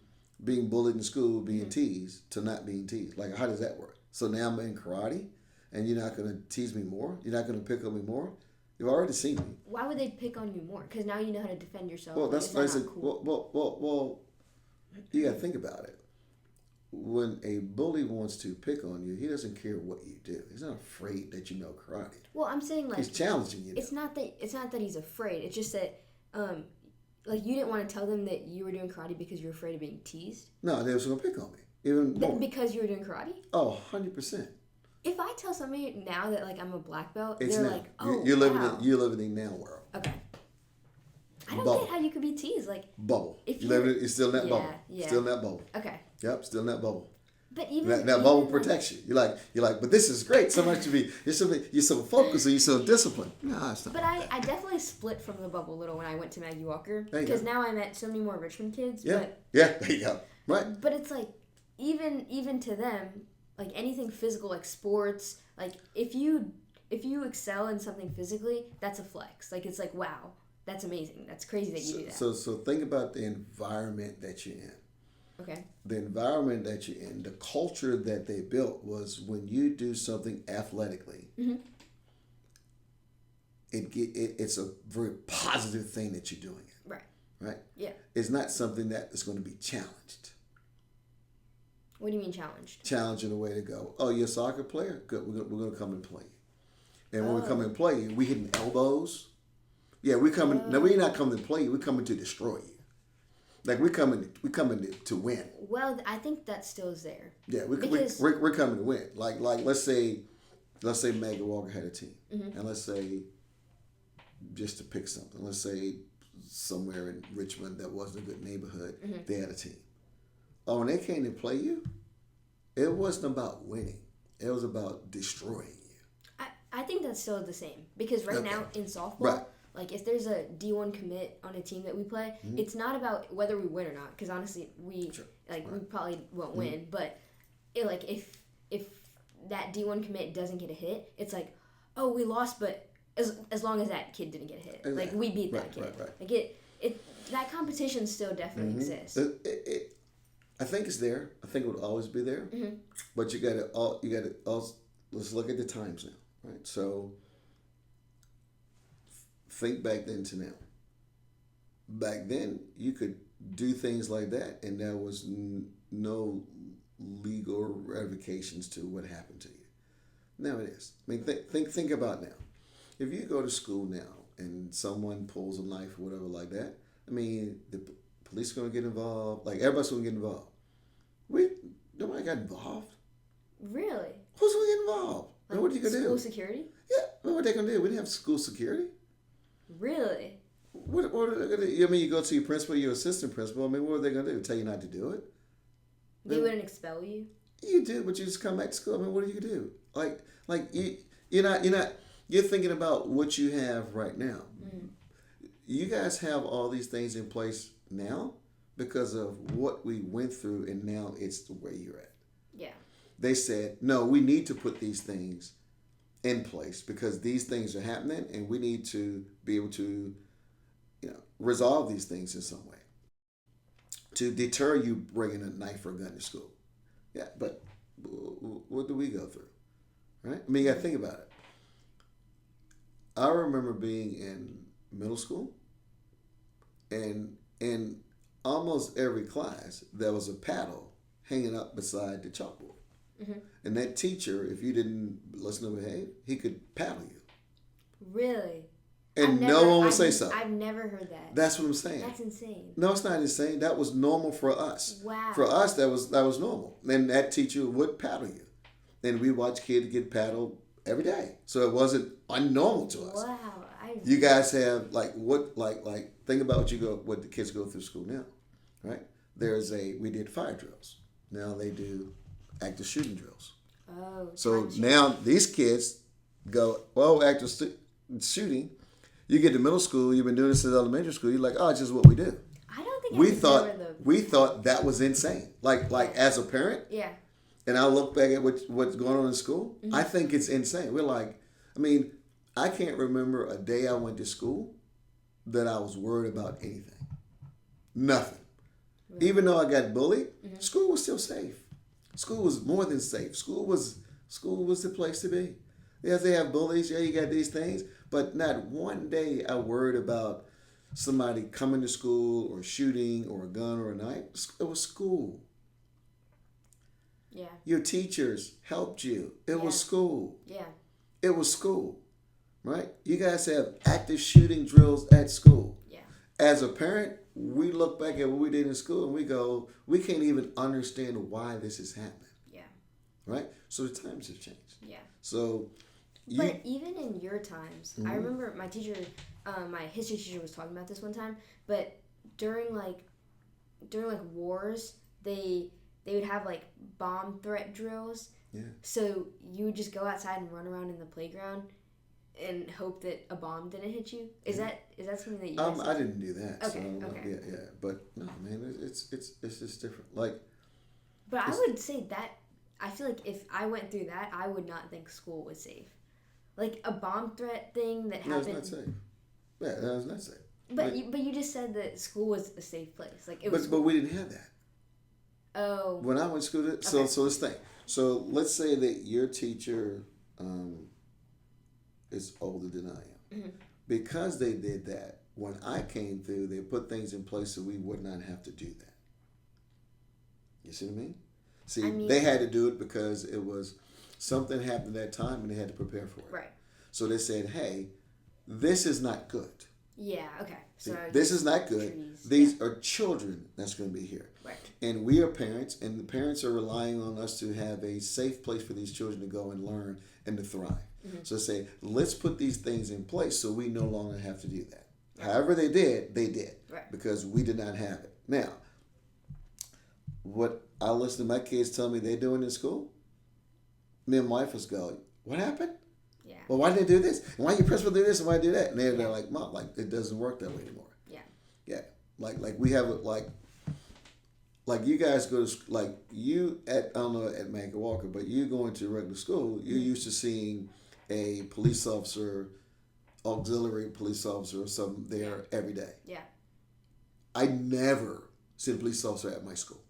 being bullied in school, being teased, to not being teased? Like, how does that work? So now I'm in karate. And you're not going to tease me more? You're not going to pick on me more? You've already seen me. Why would they pick on you more? Because now you know how to defend yourself. Well, that's not cool. Well, you got to think about it. When a bully wants to pick on you, he doesn't care what you do. He's not afraid that you know karate. Well, I'm saying he's challenging you. It's not that he's afraid. It's just that you didn't want to tell them that you were doing karate because you were afraid of being teased. No, they was going to pick on me even more. Because you were doing karate? Oh, 100%. If I tell somebody now that I'm a black belt, it's they're now. like, "Oh, you're living wow. You're living in the now world." Okay. I don't get how you could be teased bubble. You're still in that bubble. Yeah. Still in that bubble. Okay. Yep, still in that bubble. But even that bubble protects you. You're like, but this is great. So much to be. You're so focused and you're so disciplined. No, it's not. But I definitely split from the bubble a little when I went to Maggie Walker because now I met so many more Richmond kids. Yeah. But, there you go. Right. But it's even to them, anything physical, like sports, if you excel in something physically, that's a flex. It's wow, that's amazing. That's crazy that you do that. So think about the environment that you're in. Okay. The environment that you're in, the culture that they built was when you do something athletically, it's a very positive thing that you're doing it. Right. Right? Yeah. It's not something that is going to be challenged. What do you mean challenged? Challenged in a way to go, oh, you're a soccer player? Good, we're going to come and play you. And when we come and play you, we hitting elbows. Yeah, we coming. Now we're not coming to play you. We're coming to destroy you. We're coming to win. Well, I think that still is there. Yeah, we're coming to win. Like let's say let's say Megan Walker had a team, and let's say, just to pick something, let's say somewhere in Richmond that wasn't a good neighborhood, they had a team. Oh, when they came to play you, it wasn't about winning. It was about destroying you. I think that's still the same because right now in softball, like if there's a D1 commit on a team that we play, it's not about whether we win or not. Because honestly, we probably won't win. But if that D1 commit doesn't get a hit, it's like, oh, we lost, but as long as that kid didn't get a hit, like we beat that kid. Like it that competition still definitely exists. I think it's there. I think it would always be there. But you got to let's look at the times now, right? So think back then to now. Back then, you could do things like that, and there was no legal ramifications to what happened to you. Now it is. I mean, think about now. If you go to school now and someone pulls a knife or whatever like that, I mean, the police are going to get involved. Like, everybody's going to get involved. Nobody got involved. Really? Who's going to get involved? Like what are you going to do? School security? Yeah. What are they going to do? We didn't have school security. Really? What are they going to do? I mean, you go to your principal, your assistant principal. I mean, what are they going to do? Tell you not to do it? They wouldn't expel you? You do, but you just come back to school. I mean, what are you going to do? You're thinking about what you have right now. You guys have all these things in place now because of what we went through, and now it's the way you're at. Yeah. They said, no, we need to put these things in place because these things are happening, and we need to be able to, resolve these things in some way to deter you bringing a knife or a gun to school. Yeah, but what do we go through? Right? I mean, you got to think about it. I remember being in middle school, and in almost every class, there was a paddle hanging up beside the chalkboard. And that teacher, if you didn't listen to behave, he could paddle you. Really? And no one would say something. I've never heard that. That's what I'm saying. That's insane. No, it's not insane. That was normal for us. Wow. For us, that was normal. And that teacher would paddle you. And we watch kids get paddled every day. So it wasn't unnormal to us. Wow. You guys have think about what the kids go through school now, right? We did fire drills. Now they do active shooting drills. Oh. So now these kids go, active shooting. You get to middle school, you've been doing this since elementary school. You're like, it's just what we do. I don't think we thought that was insane. Like as a parent. Yeah. And I look back at what's going on in school. I think it's insane. We're like, I can't remember a day I went to school that I was worried about anything. Nothing. Really? Even though I got bullied, school was still safe. School was more than safe. School was the place to be. Yes, they have bullies. Yeah, you got these things. But not one day I worried about somebody coming to school or shooting or a gun or a knife. It was school. Yeah. Your teachers helped you. It was school. Yeah. It was school. Right? You guys have active shooting drills at school. Yeah. As a parent, we look back at what we did in school and we go, we can't even understand why this is happening. Yeah. Right? So the times have changed. Yeah. So but even in your times, I remember my teacher, my history teacher was talking about this one time, but during wars, they would have bomb threat drills. Yeah. So you would just go outside and run around in the playground and hope that a bomb didn't hit you. Is that something that you guys I didn't do that. Okay. So Okay. Yeah. But no, man, it's just different. But I would say that I feel like if I went through that, I would not think school was safe. Like a bomb threat thing that happened. No, it's not safe. Yeah, no, it's not safe. But you just said that school was a safe place. But we didn't have that. Oh. When I went to school, so let's think. So let's say that your teacher is older than I am. Because they did that, when I came through, they put things in place so we would not have to do that. You see what I mean? See, they had to do it because it was something happened at that time and they had to prepare for it. Right. So they said, hey, this is not good. Yeah, okay. So This is not good. trees. These are children that's going to be here. Right. And we are parents, and the parents are relying on us to have a safe place for these children to go and learn and to thrive. So say, let's put these things in place so we no longer have to do that. However they did, Right. because we did not have it. Now, what I listen to my kids tell me they're doing in school, me and my wife was go, what happened? Yeah. Well, why did they do this? And why your principal do this? And why do that? And they're like, Mom, like it doesn't work that way anymore. Yeah. Yeah. Like we have it like you guys go to like you at I don't know at Manka Walker, but you going to regular school, you're used to seeing a police officer, auxiliary police officer or something there every day. Yeah. I never seen a police officer at my school.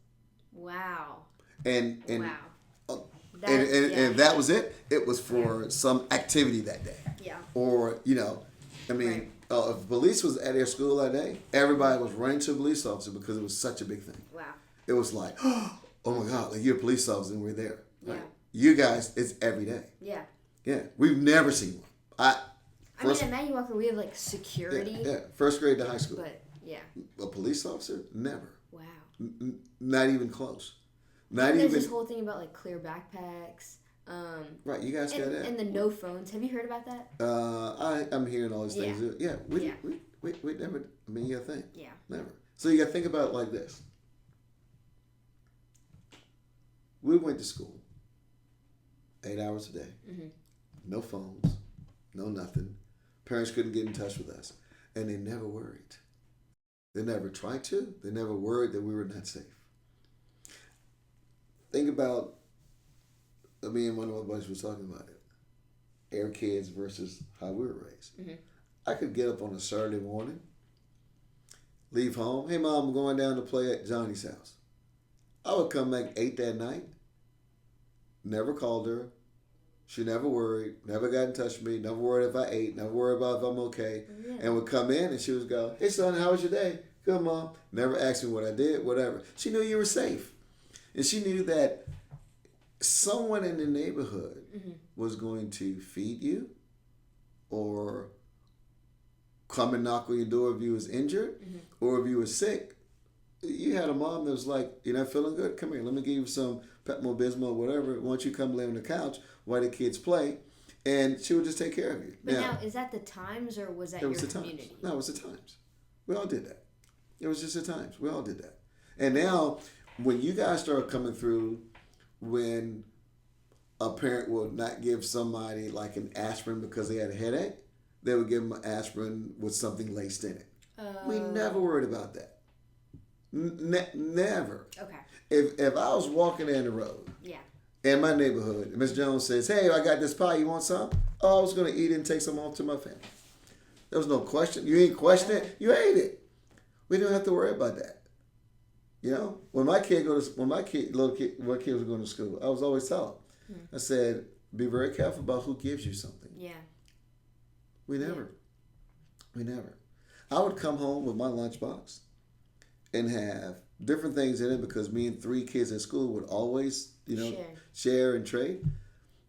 Wow. And Wow. And that was it. It was for some activity that day. Yeah. Or, I mean, if police was at their school that day, everybody was running to a police officer because it was such a big thing. Wow. It was like, oh my God, like you're a police officer and we're there. Right? Yeah. You guys, it's every day. Yeah. Yeah. We've never seen one. I mean, at Maggie Walker, we have like security. Yeah. First grade to high school. But, yeah. A police officer? Never. Wow. Not even close. There's this whole thing about like clear backpacks. Right, you guys got that. And the no phones. Have you heard about that? I'm hearing all these things. Yeah. We never. I mean, you gotta think. Yeah. Never. So you gotta think about it like this. We went to school 8 hours a day. Mm-hmm. No phones, no nothing. Parents couldn't get in touch with us, and they never worried. They never tried to. They never worried that we were not safe. Think about, me and one of my buddies was talking about it. Air kids versus how we were raised. Mm-hmm. I could get up on a Saturday morning, leave home. Hey, Mom, I'm going down to play at Johnny's house. I would come back 8 that night. Never called her. She never worried. Never got in touch with me. Never worried if I ate. Never worried about if I'm okay. Yeah. And would come in and she would go, hey, son, how was your day? Good, Mom. Never asked me what I did, whatever. She knew you were safe. And she knew that someone in the neighborhood was going to feed you or come and knock on your door if you was injured or if you were sick. You had a mom that was like, you're not feeling good? Come here. Let me give you some Pepto-Bismol or whatever. Why don't you come lay on the couch while the kids play? And she would just take care of you. But now is that the Times or was that your community? Times. No, it was the Times. We all did that. It was just the Times. We all did that. And now, when you guys start coming through, when a parent will not give somebody like an aspirin because they had a headache, they would give them an aspirin with something laced in it. We never worried about that. Never. Okay. If I was walking down the road, in my neighborhood, and Miss Jones says, "Hey, I got this pie. You want some?" Oh, I was gonna eat it and take some home to my family. There was no question. You ain't question it. You ate it. We don't have to worry about that. When my kids was going to school, I was always telling them. I said, "Be very careful about who gives you something." Yeah. We never. I would come home with my lunchbox and have different things in it because me and 3 kids at school would always, share and trade.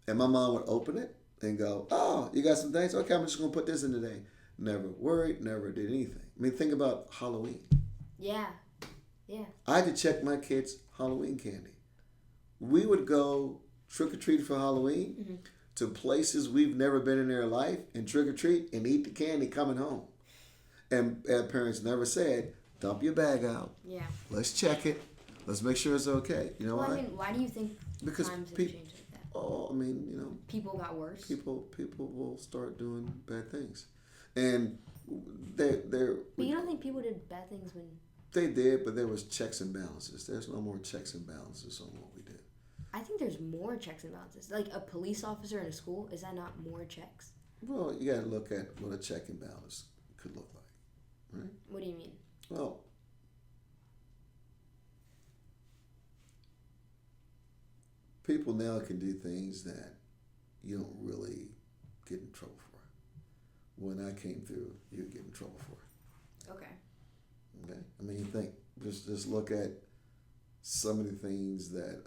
And my mom would open it and go, "Oh, you got some things? Okay, I'm just going to put this in today." Never worried, never did anything. I mean, think about Halloween. Yeah. Yeah. I had to check my kids' Halloween candy. We would go trick-or-treat for Halloween to places we've never been in their life and trick-or-treat and eat the candy coming home. And our parents never said, dump your bag out. Yeah. Let's check it. Let's make sure it's okay. You know why? I mean, why do you think Because times have changed like that? Oh, I mean, people got worse. People will start doing bad things, and they're. But you don't think people did bad things when? They did, but there was checks and balances. There's no more checks and balances on what we did. I think there's more checks and balances. Like a police officer in a school, is that not more checks? Well, you got to look at what a check and balance could look like, right? What do you mean? Well, people now can do things that you don't really get in trouble for. When I came through, you would get in trouble for it. Okay. Okay. I mean, you think just look at some of the things that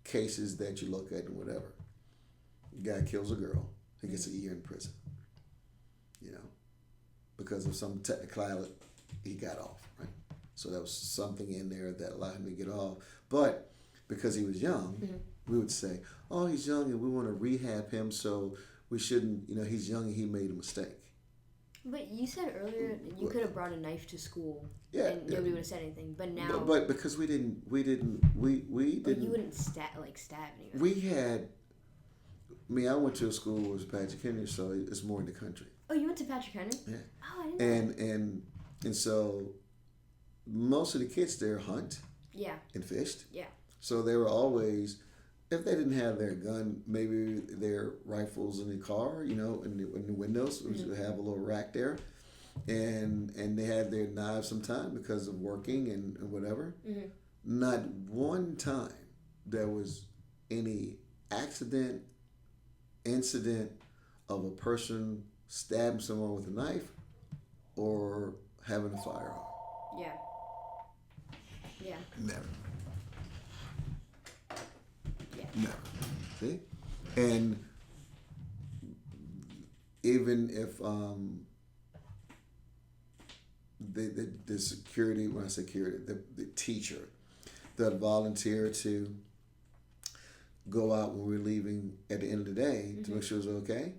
cases that you look at and whatever. A guy kills a girl, he gets a year in prison. because of some technicality, he got off, right? So there was something in there that allowed him to get off. But because he was young, we would say, oh, he's young and we want to rehab him, so we shouldn't, he's young and he made a mistake. But you said earlier you could have brought a knife to school, and nobody would have said anything. But now, but because we didn't. But you wouldn't stab anyone. We had. I went to a school that was Patrick Henry, so it's more in the country. Oh, you went to Patrick Henry? Yeah. Oh, I didn't know. And so most of the kids there hunt. Yeah. And fished. Yeah. So they were always, if they didn't have their gun, maybe their rifles in the car, in the windows, we would have a little rack there, and they had their knives sometime because of working and whatever. Mm-hmm. Not one time there was any incident of a person stabbing someone with a knife or having a firearm. Yeah. Yeah. Never. Yeah. Never. See? And even if the security, when I say security, the teacher that volunteered to go out when we were leaving at the end of the day to make sure it was okay,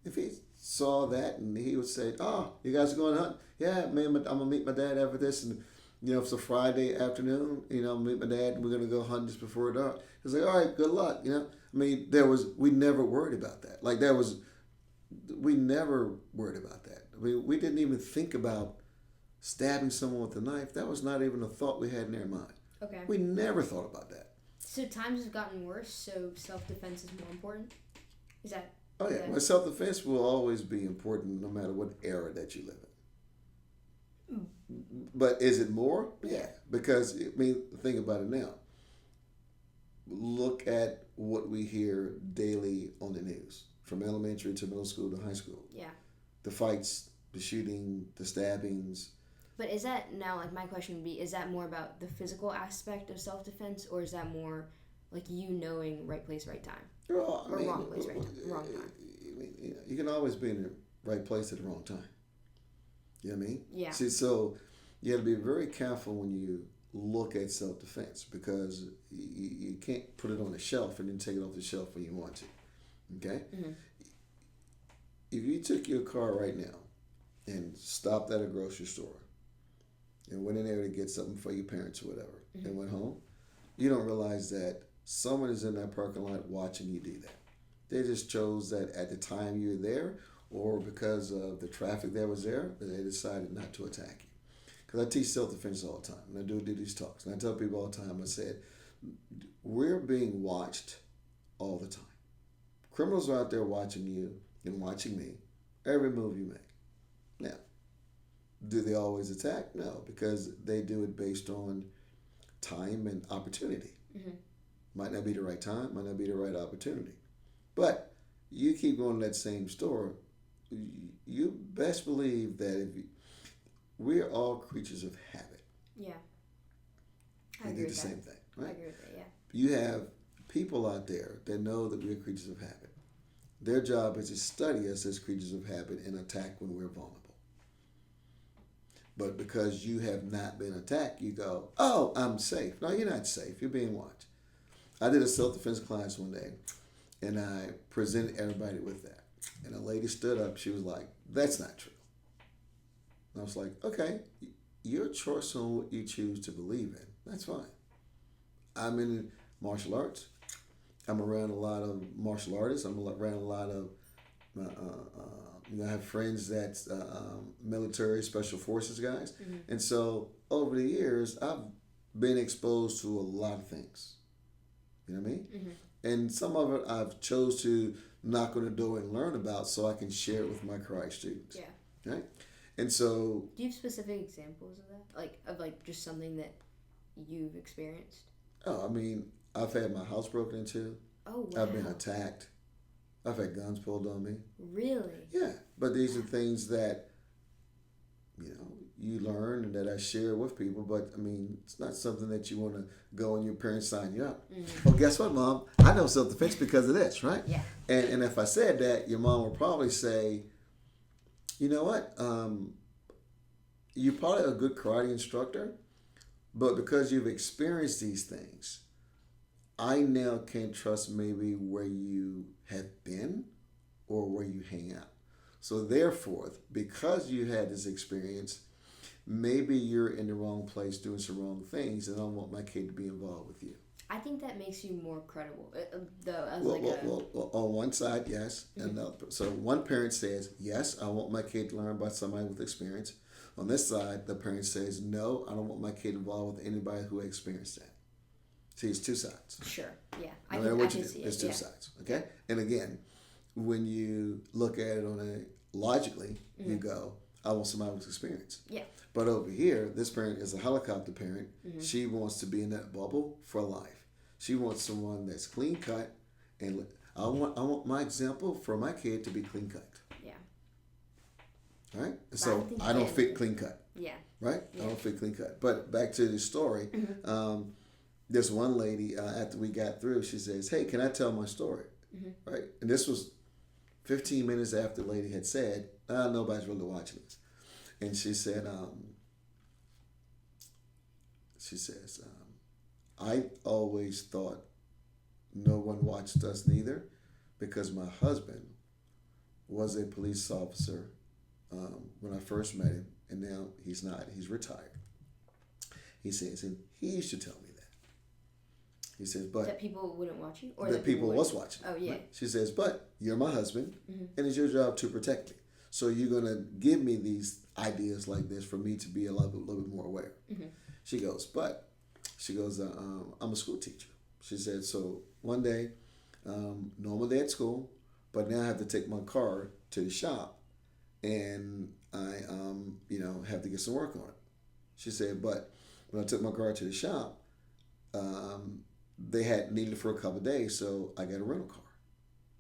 if he saw that and he would say, oh, you guys are going to hunt? Yeah, man, I'm going to meet my dad after this, and if it's a Friday afternoon, I'm going to meet my dad and we're going to go hunt just before dark. It's like, all right, good luck, we never worried about that. We never worried about that. We didn't even think about stabbing someone with a knife. That was not even a thought we had in our mind. Okay. We never thought about that. So times have gotten worse, so self-defense is more important? Is that... Oh, yeah. Well, self-defense will always be important no matter what era that you live in. But is it more? Yeah. Because, think about it now. Look at what we hear daily on the news, from elementary to middle school to high school. Yeah. The fights, the shooting, the stabbings. But is that now, my question would be, is that more about the physical aspect of self-defense, or is that more you knowing right place, right time? Well, wrong place, right time? Wrong time. You can always be in the right place at the wrong time. You know what I mean? Yeah. See, so you have to be very careful when you look at self-defense, because you can't put it on a shelf and then take it off the shelf when you want to. Okay? Mm-hmm. If you took your car right now and stopped at a grocery store and went in there to get something for your parents or whatever, and went home, you don't realize that someone is in that parking lot watching you do that. They just chose that at the time you were there, or because of the traffic that was there, that they decided not to attack you. Because I teach self-defense all the time, and I do these talks, and I tell people all the time, I said, we're being watched all the time. Criminals are out there watching you and watching me, every move you make. Now, do they always attack? No, because they do it based on time and opportunity. Mm-hmm. Might not be the right time, might not be the right opportunity. But you keep going to that same store, you best believe that we're all creatures of habit. Yeah. We do the same thing, right? I agree with that, yeah. You have people out there that know that we're creatures of habit. Their job is to study us as creatures of habit and attack when we're vulnerable. But because you have not been attacked, you go, oh, I'm safe. No, you're not safe. You're being watched. I did a self-defense class one day, and I presented everybody with that. And a lady stood up. She was like, that's not true. And I was like, okay, your choice on what you choose to believe in. That's fine. I'm in martial arts. I'm around a lot of martial artists. I'm around a lot of, I have friends that's military, special forces guys. Mm-hmm. And so over the years, I've been exposed to a lot of things. You know what I mean? Mm-hmm. And some of it I've chose to knock on the door and learn about so I can share it with my karate students. Yeah. Right? And so... Do you have specific examples of that? Of just something that you've experienced? Oh, I've had my house broken into. Oh, wow. I've been attacked. I've had guns pulled on me. Really? Yeah. But these are things that, you learn and that I share with people. But, it's not something that you want to go and your parents sign you up. Mm-hmm. Well, guess what, Mom? I know self-defense because of this, right? Yeah. And if I said that, your mom would probably say, you know what? you're probably a good karate instructor, but because you've experienced these things, I now can't trust maybe where you have been or where you hang out. So therefore, because you had this experience, maybe you're in the wrong place doing some wrong things, and I don't want my kid to be involved with you. I think that makes you more credible, though. As Well, on one side, yes, and so one parent says, yes, I want my kid to learn by somebody with experience. On this side, the parent says, no, I don't want my kid involved with anybody who experienced that. See, it's two sides. Sure, yeah. No matter what you do, it's two sides, okay? And again, when you look at it on a logically, you go, I want somebody with experience. Yeah. But over here, this parent is a helicopter parent. She wants to be in that bubble for life. She wants someone that's clean cut, and I want my example for my kid to be clean cut. Yeah. All right. So I don't fit clean cut. Yeah. Right. Yeah. I don't fit clean cut. But back to the story. This one lady, after we got through, she says, "Hey, can I tell my story?" Right. And this was 15 minutes after the lady had said, "Nobody's really watching this," and she said, I always thought no one watched us neither because my husband was a police officer when I first met him, and now he's not. He's retired. He says, and he used to tell me that. He says, but that people wouldn't watch you, or that people was watching. Oh yeah. Right? She says, but you're my husband, and it's your job to protect me. So you're gonna give me these ideas like this for me to be a little bit more aware. She goes, I'm a school teacher. She said, so one day, normal day at school, but now I have to take my car to the shop, and I have to get some work on it. She said, but when I took my car to the shop, they had needed it for a couple of days, so I got a rental car,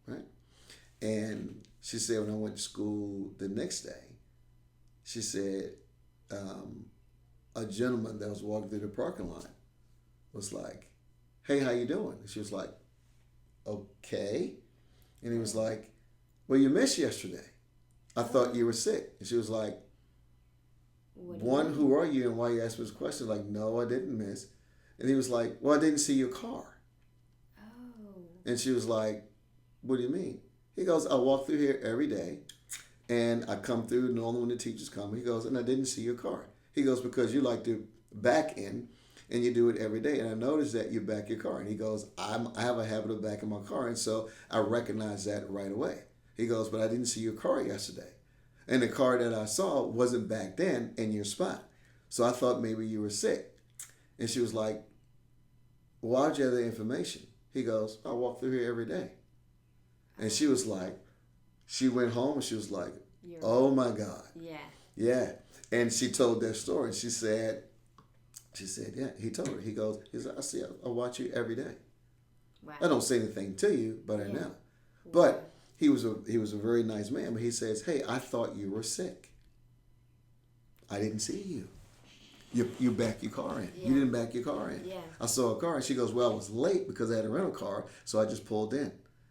right? And she said when I went to school the next day, she said a gentleman that was walking through the parking lot was like, "Hey, how you doing?" And she was like, "Okay," and he was like, "Well, you missed yesterday. I thought you were sick." And she was like, "Who are you and why you asked me this question?" Like, "No, I didn't miss." And he was like, "Well, I didn't see your car." Oh. And she was like, "What do you mean?" He goes, "I walk through here every day, and I come through normally when the teachers come." He goes, "And I didn't see your car." He goes, "Because you like to back in, and you do it every day, and I noticed that you back your car." And he goes, I have a habit of backing my car, and so I recognize that right away." He goes, "But I didn't see your car yesterday, and the car that I saw wasn't backed in your spot, so I thought maybe you were sick." And she was like, "Why'd you have the information?" He goes, "I walk through here every day." And she was like, she went home and she was like, "Oh my God." Yeah. Yeah. And she told that story. She said, yeah, he told her. He goes, I watch you every day. Wow. I don't say anything to you, but I know. Wow. But he was a very nice man. But he says, "Hey, I thought you were sick. I didn't see you. You back your car in. Yeah. You didn't back your car in. Yeah. I saw a car." And she goes, "Well, I was late because I had a rental car, so I just pulled in."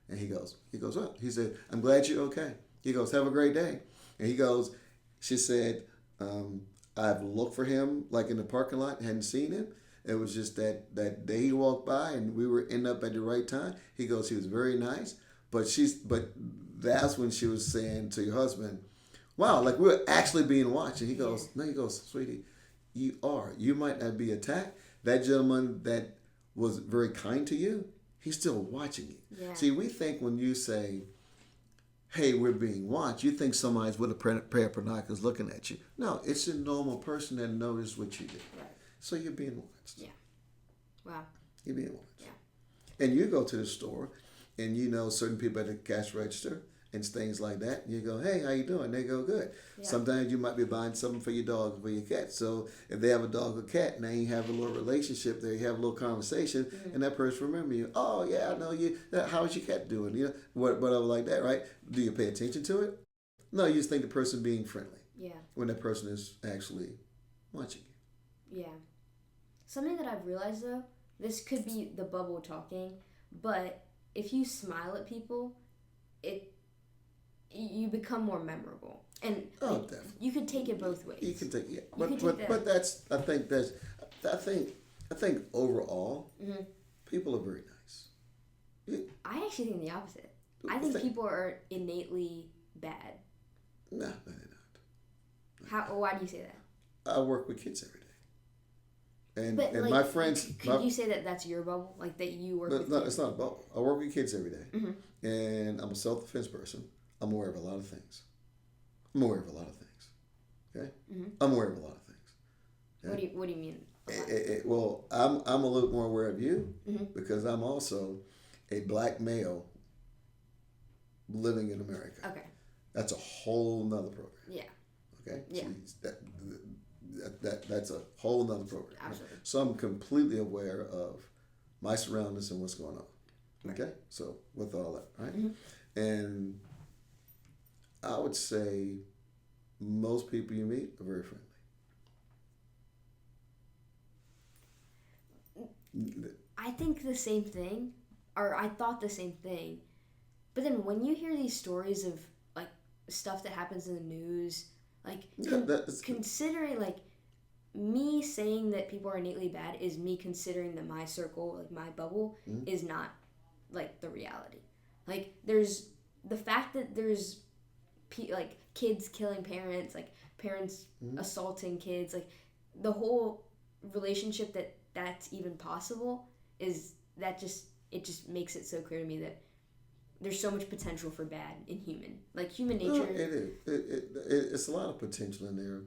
And he goes, "Well," he said, "I'm glad you're okay." He goes, "Have a great day." And he goes, she said, "I've looked for him like in the parking lot, hadn't seen him. It was just that day he walked by and we were end up at the right time." He goes, "He was very nice." But that's when she was saying to your husband, "Wow, like we're actually being watched." And he goes, "No," he goes, "Sweetie, you are. You might not be attacked. That gentleman that was very kind to you, he's still watching you." Yeah. See, we think when you say, "Hey, we're being watched," you think somebody's with a pair of binoculars looking at you. No, it's a normal person that noticed what you did. Right. So you're being watched. Yeah. Wow. You're being watched. Yeah. And you go to the store, and you know certain people at the cash register and things like that. And you go, "Hey, how you doing?" They go, "Good." Yeah. Sometimes you might be buying something for your dog or for your cat. So if they have a dog or cat, now you have a little relationship there. You have a little conversation, and that person remember you. "Oh, yeah, I know you. How's your cat doing?" You know, whatever like that, right? Do you pay attention to it? No, you just think the person being friendly. Yeah. When that person is actually watching you. Yeah. Something that I've realized though, this could be the bubble talking, but if you smile at people, you become more memorable. And you could take it both ways. You can take but that's I think overall people are very nice. I actually think the opposite. I think people are innately bad. No, they're not. Why do you say that? I work with kids every day, and like, my friends. Could you say that that's your bubble, like that you work with? No, it's not a bubble. I work with kids every day, and I'm a self-defense person. I'm aware of a lot of things. Okay, I'm aware of a lot of things. Okay? What do you mean? Well, I'm a little more aware of you because I'm also a black male living in America. Okay. That's a whole nother program. Yeah. Okay. Yeah. So that's a whole nother program. Absolutely. Right? So I'm completely aware of my surroundings and what's going on. Right. Okay. So with all that, right? And I would say most people you meet are very friendly. I think the same thing, or I thought the same thing, but then when you hear these stories of like stuff that happens in the news, like considering like me saying that people are innately bad is me considering that my circle, like my bubble, is not like the reality. Like there's the fact that there's like kids killing parents, like parents assaulting kids, like the whole relationship that's even possible is that it just makes it so clear to me that there's so much potential for bad in human nature. No, it is. It's a lot of potential in there,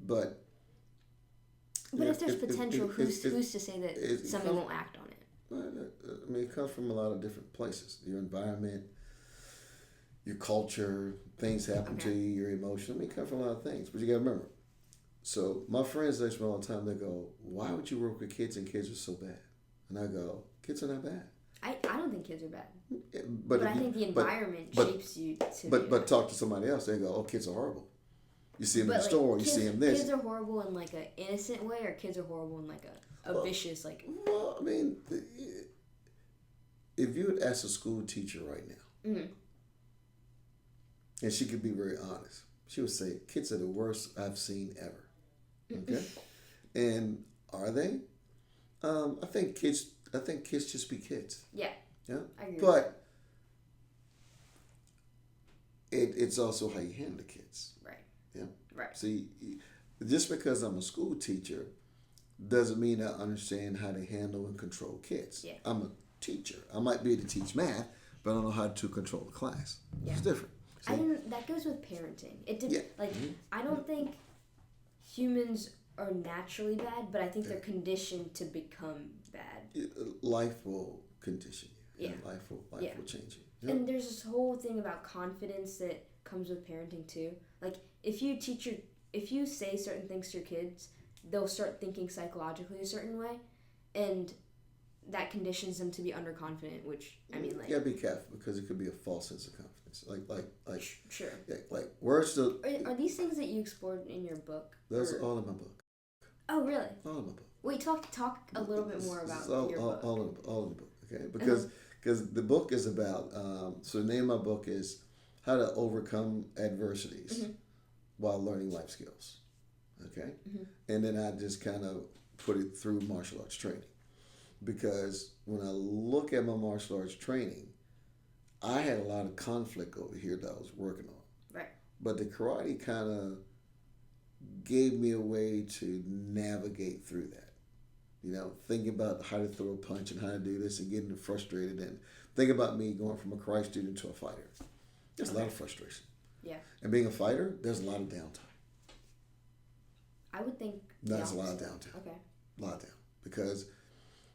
but if there's potential, who's to say that somebody won't act on it? I mean, it comes from a lot of different places. Your environment, your culture, things happen to you, your emotion. I mean, it comes from a lot of things. But you got to remember. So my friends ask me all the time. They go, "Why would you work with kids and kids are so bad?" And I go, "Kids are not bad." I don't think kids are bad. But I think the environment shapes you to. But talk to somebody else. They go, "Oh, kids are horrible." You see them in the store. You see them this. Kids are horrible in like an innocent way, or kids are horrible in like a vicious like. Well, I mean, if you would ask a school teacher right now, and she could be very honest, she would say, "Kids are the worst I've seen ever." Okay, and are they? I think kids just be kids. Yeah. Yeah. I agree. But it's also how you handle the kids. Right. Yeah. Right. See, just because I'm a school teacher doesn't mean I understand how to handle and control kids. Yeah. I'm a teacher. I might be able to teach math, but I don't know how to control a class. Yeah. It's different. See? That goes with parenting. I don't think humans are naturally bad, but I think they're conditioned to become bad. Life will condition you. Yeah. Life will change you. Yeah. And there's this whole thing about confidence that comes with parenting too. Like if you say certain things to your kids, they'll start thinking psychologically a certain way, and that conditions them to be underconfident. Which I mean, like, you gotta be careful because it could be a false sense of confidence. Like sure. Yeah, like words to. Are these things that you explored in your book? Those are all in my book. Oh, really? All in my book. Wait, talk a little bit more about your book. All in the book, okay? Because the book is about. So the name of my book is How to Overcome Adversities While Learning Life Skills. Okay, and then I just kind of put it through martial arts training, because when I look at my martial arts training, I had a lot of conflict over here that I was working on. Right. But the karate kind of gave me a way to navigate through that. You know, thinking about how to throw a punch and how to do this and getting frustrated, and think about me going from a karate student to a fighter. There's a lot of frustration. Yeah. And being a fighter, there's a lot of downtime. I would think. There's a lot of downtime. Okay. A lot of downtime. Because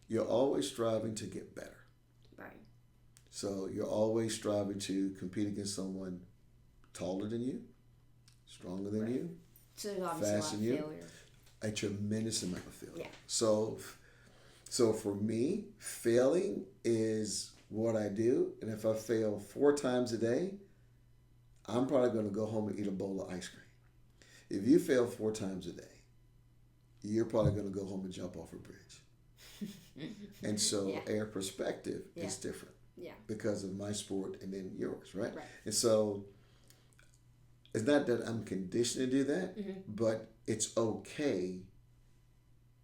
you're always striving to get better. Right. So you're always striving to compete against someone taller than you, stronger than you, so there's obviously faster than you. Failure. A tremendous amount of failure. Yeah. So for me, failing is what I do, and if I fail 4 times a day, I'm probably going to go home and eat a bowl of ice cream. If you fail 4 times a day, you're probably going to go home and jump off a bridge. And so our perspective is different. Yeah. Because of my sport and then yours, right? Right. And so It's not that I'm conditioned to do that, but it's okay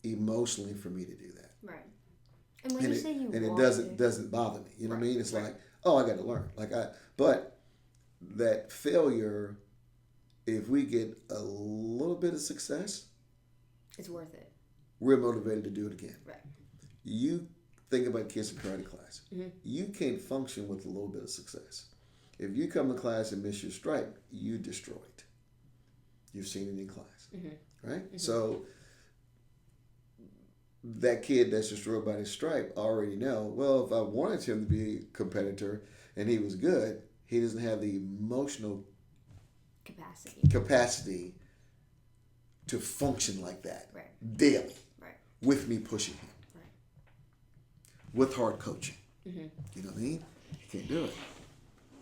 emotionally for me to do that. Right. And when you say you and it want doesn't bother me. You know what I mean? It's like, oh, I got to learn. But that failure, if we get a little bit of success, it's worth it. We're motivated to do it again. Right. You think about kids in karate class. You can't function with a little bit of success. If you come to class and miss your stripe, you destroyed. You've seen it in class, right? So that kid that's destroyed by his stripe already know, well, if I wanted him to be a competitor and he was good, he doesn't have the emotional capacity to function like that daily with me pushing him, with hard coaching. You know what I mean? He can't do it.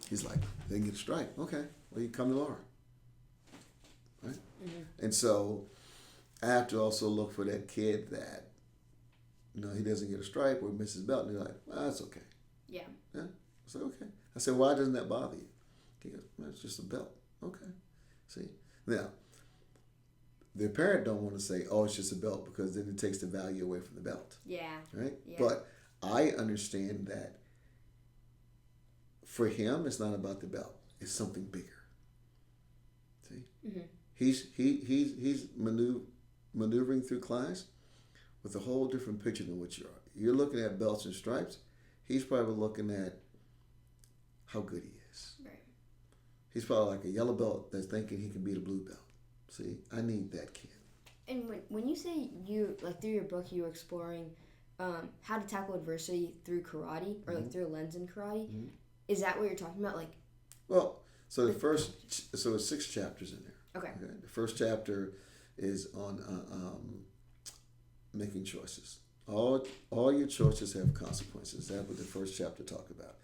He's like, they get a stripe. Okay, well, you come tomorrow. Right? And so I have to also look for that kid that, he doesn't get a stripe or misses belt. And you're like, well, that's okay. Yeah. I said, okay. I said, why doesn't that bother you? He goes, well, it's just a belt. Okay. See? Now, the parent don't want to say, oh, it's just a belt, because then it takes the value away from the belt. Yeah. Right? Yeah. But I understand that for him, it's not about the belt. It's something bigger. See? He's maneuvering through class with a whole different picture than what you are. You're looking at belts and stripes. He's probably looking at how good he is. Right. He's probably like a yellow belt that's thinking he can beat a blue belt. See, I need that kid. And when you say you, like through your book, you were exploring how to tackle adversity through karate, or like through a lens in karate, is that what you're talking about? Like, well, so it's 6 chapters in there. Okay. The first chapter is on making choices. All your choices have consequences. That's what the first chapter talk about.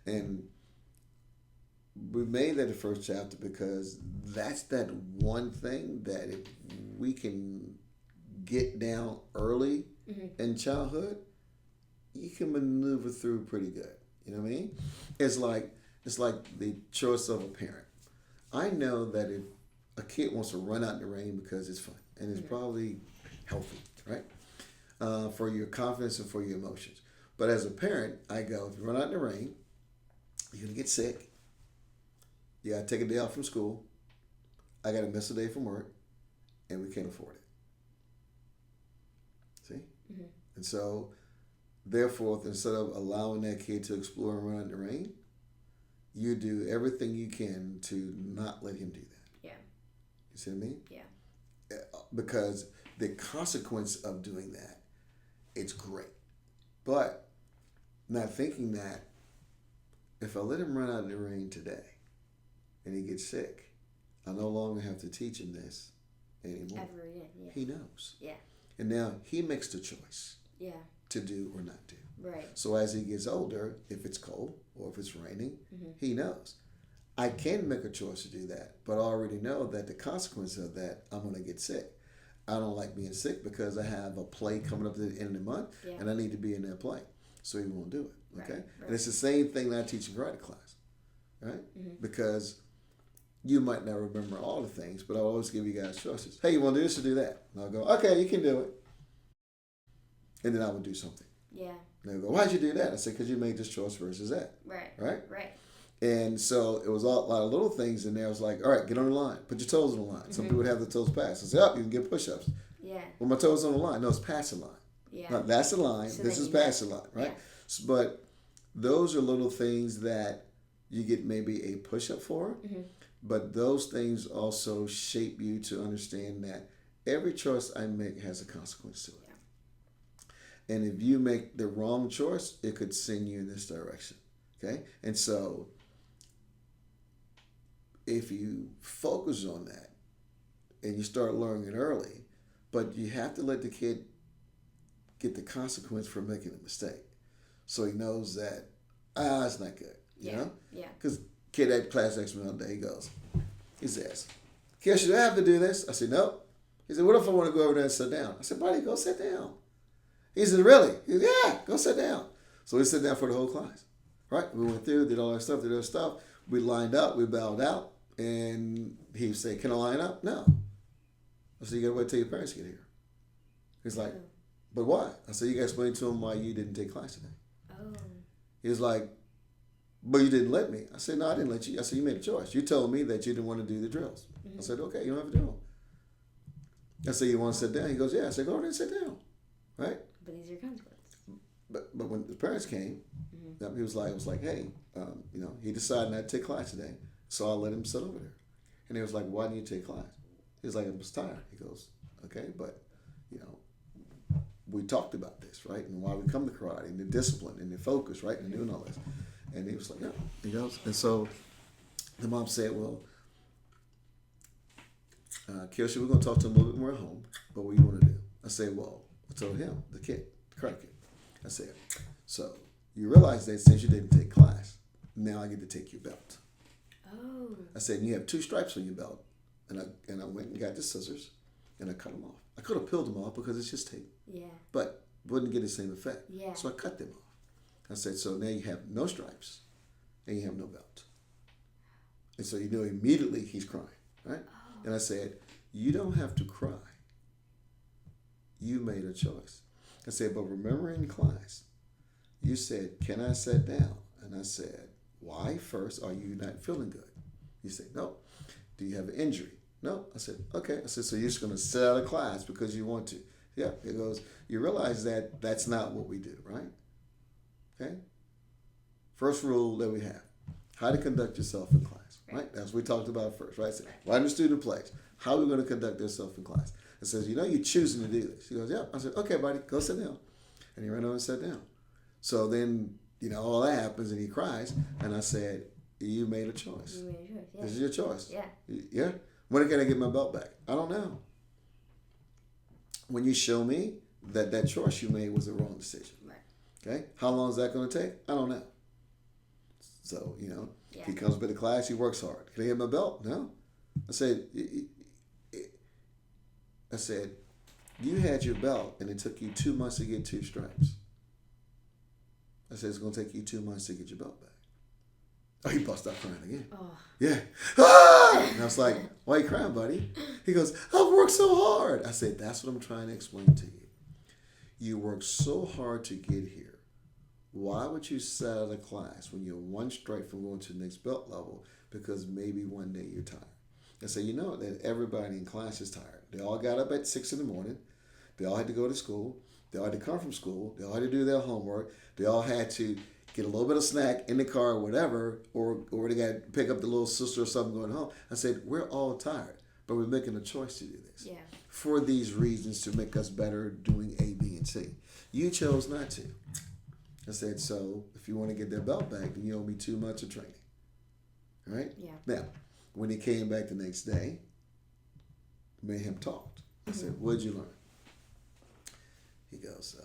And we made that the first chapter because that's that one thing that if we can get down early in childhood, you can maneuver through pretty good. You know what I mean? It's like the choice of a parent. I know that if a kid wants to run out in the rain because it's fun and it's probably healthy, right? For your confidence and for your emotions. But as a parent, I go, if you run out in the rain, you're going to get sick. You got to take a day off from school. I got to miss a day from work. And we can't afford it. See? And so, therefore, instead of allowing that kid to explore and run out in the rain, you do everything you can to not let him do that. Yeah. You see what I mean? Yeah. Because the consequence of doing that, it's great. But not thinking that if I let him run out in the rain today and he gets sick, I no longer have to teach him this anymore. Ever again, yeah. He knows. Yeah. And now he makes the choice. Yeah. To do or not do. Right. So as he gets older, if it's cold or if it's raining, he knows. I can make a choice to do that, but I already know that the consequence of that, I'm going to get sick. I don't like being sick because I have a play coming up at the end of the month, and I need to be in that play. So he won't do it. Okay? Right. And it's the same thing that I teach in karate class. Right? Because you might not remember all the things, but I always give you guys choices. Hey, you want to do this or do that? And I'll go, okay, you can do it. And then I would do something. Yeah. And they'll go, why'd you do that? I said, because you made this choice versus that. Right. Right? Right. And so it was a lot of little things in there. I was like, all right, get on the line. Put your toes on the line. Some people would have the toes passed. I said, oh, you can get push-ups. Yeah. Well, my toes on the line. No, it's past the line. Yeah. No, that's the line. So this is past the line, right? Yeah. But those are little things that you get maybe a push-up for. But those things also shape you to understand that every choice I make has a consequence to it. Yeah. And if you make the wrong choice, it could send you in this direction. Okay? And so if you focus on that and you start learning it early, but you have to let the kid get the consequence for making a mistake. So he knows that, it's not good. You know? Yeah. Because kid at class next one day, he says, kid, should I have to do this? I said, no. He said, what if I want to go over there and sit down? I said, buddy, go sit down. He said, really? He said, yeah, go sit down. So we sit down for the whole class. Right? We went through, did all our stuff, We lined up, we bowed out, And he would say, "Can I line up?" No. I said, "You gotta wait till your parents get here." He's like, "But why?" I said, "You gotta explain to him why you didn't take class today." Oh. He was like, "But you didn't let me." I said, "No, I didn't let you." I said, "You made a choice. You told me that you didn't want to do the drills." Mm-hmm. I said, "Okay, you don't have to do them." I said, "You want to sit down?" He goes, "Yeah." I said, "Go ahead and sit down." Right? But these are consequences. But when the parents came, he was like, "Hey, he decided not to take class today, so I let him sit over there." And he was like, "Why didn't you take class?" He was like, "I was tired." He goes, "Okay, but we talked about this, right? And why we come to karate and the discipline and the focus, right? And doing all this." And he was like, "Yeah." He goes, and so the mom said, "Well, Kiyoshi, we're going to talk to him a little bit more at home, but what do you want to do?" I said, "Well," I told him, the karate kid, I said, "So you realize that since you didn't take class, now I get to take your belt." Oh. I said, "And you have 2 stripes on your belt." And I went and got the scissors and I cut them off. I could have peeled them off because it's just tape. Yeah. But wouldn't get the same effect. Yeah. So I cut them off. I said, "So now you have no stripes and you have no belt." And so immediately he's crying, right? Oh. And I said, "You don't have to cry. You made a choice." I said, "But remember in class, you said, 'Can I sit down?' And I said, 'Why first? Are you not feeling good?' You said, 'No.' 'Do you have an injury?' 'No.' I said, 'Okay.' I said, 'So you're just going to sit out of class because you want to?' 'Yeah.' He goes, 'You realize that that's not what we do, right?' Okay? First rule that we have, how to conduct yourself in class, right? That's what we talked about first, right? So, right in the student place, how are we going to conduct ourselves in class? It says, you're choosing to do this. He goes, 'Yeah.' I said, 'Okay, buddy, go sit down.' And he ran over and sat down. So then, all that happens and he cries. And I said, 'You made a choice. You made a choice, yeah. This is your choice.' Yeah. Yeah? When can I get my belt back? I don't know. When you show me that choice you made was the wrong decision. Right. Okay? How long is that going to take? I don't know. So, he comes back to class, he works hard. Can I get my belt? No. I said, you had your belt and it took you 2 months to get 2 stripes. I said, it's going to take you 2 months to get your belt back. Oh, he bust out crying again. Oh. Yeah. Ah! And I was like, "Why are you crying, buddy?" He goes, "I've worked so hard." I said, "That's what I'm trying to explain to you. You worked so hard to get here. Why would you sit out of class when you're 1 stripe from going to the next belt level because maybe one day you're tired?" I said, that everybody in class is tired. They all got up at 6 in the morning. They all had to go to school. They all had to come from school. They all had to do their homework. They all had to get a little bit of snack in the car or whatever, or they got to pick up the little sister or something going home. I said, we're all tired, but we're making a choice to do this. Yeah. For these reasons to make us better doing A, B, and C. You chose not to. I said, so if you want to get that belt back, then you owe me 2 months of training. All right? Yeah. Now, when he came back the next day, me and him talked. I said, what'd you learn? He goes,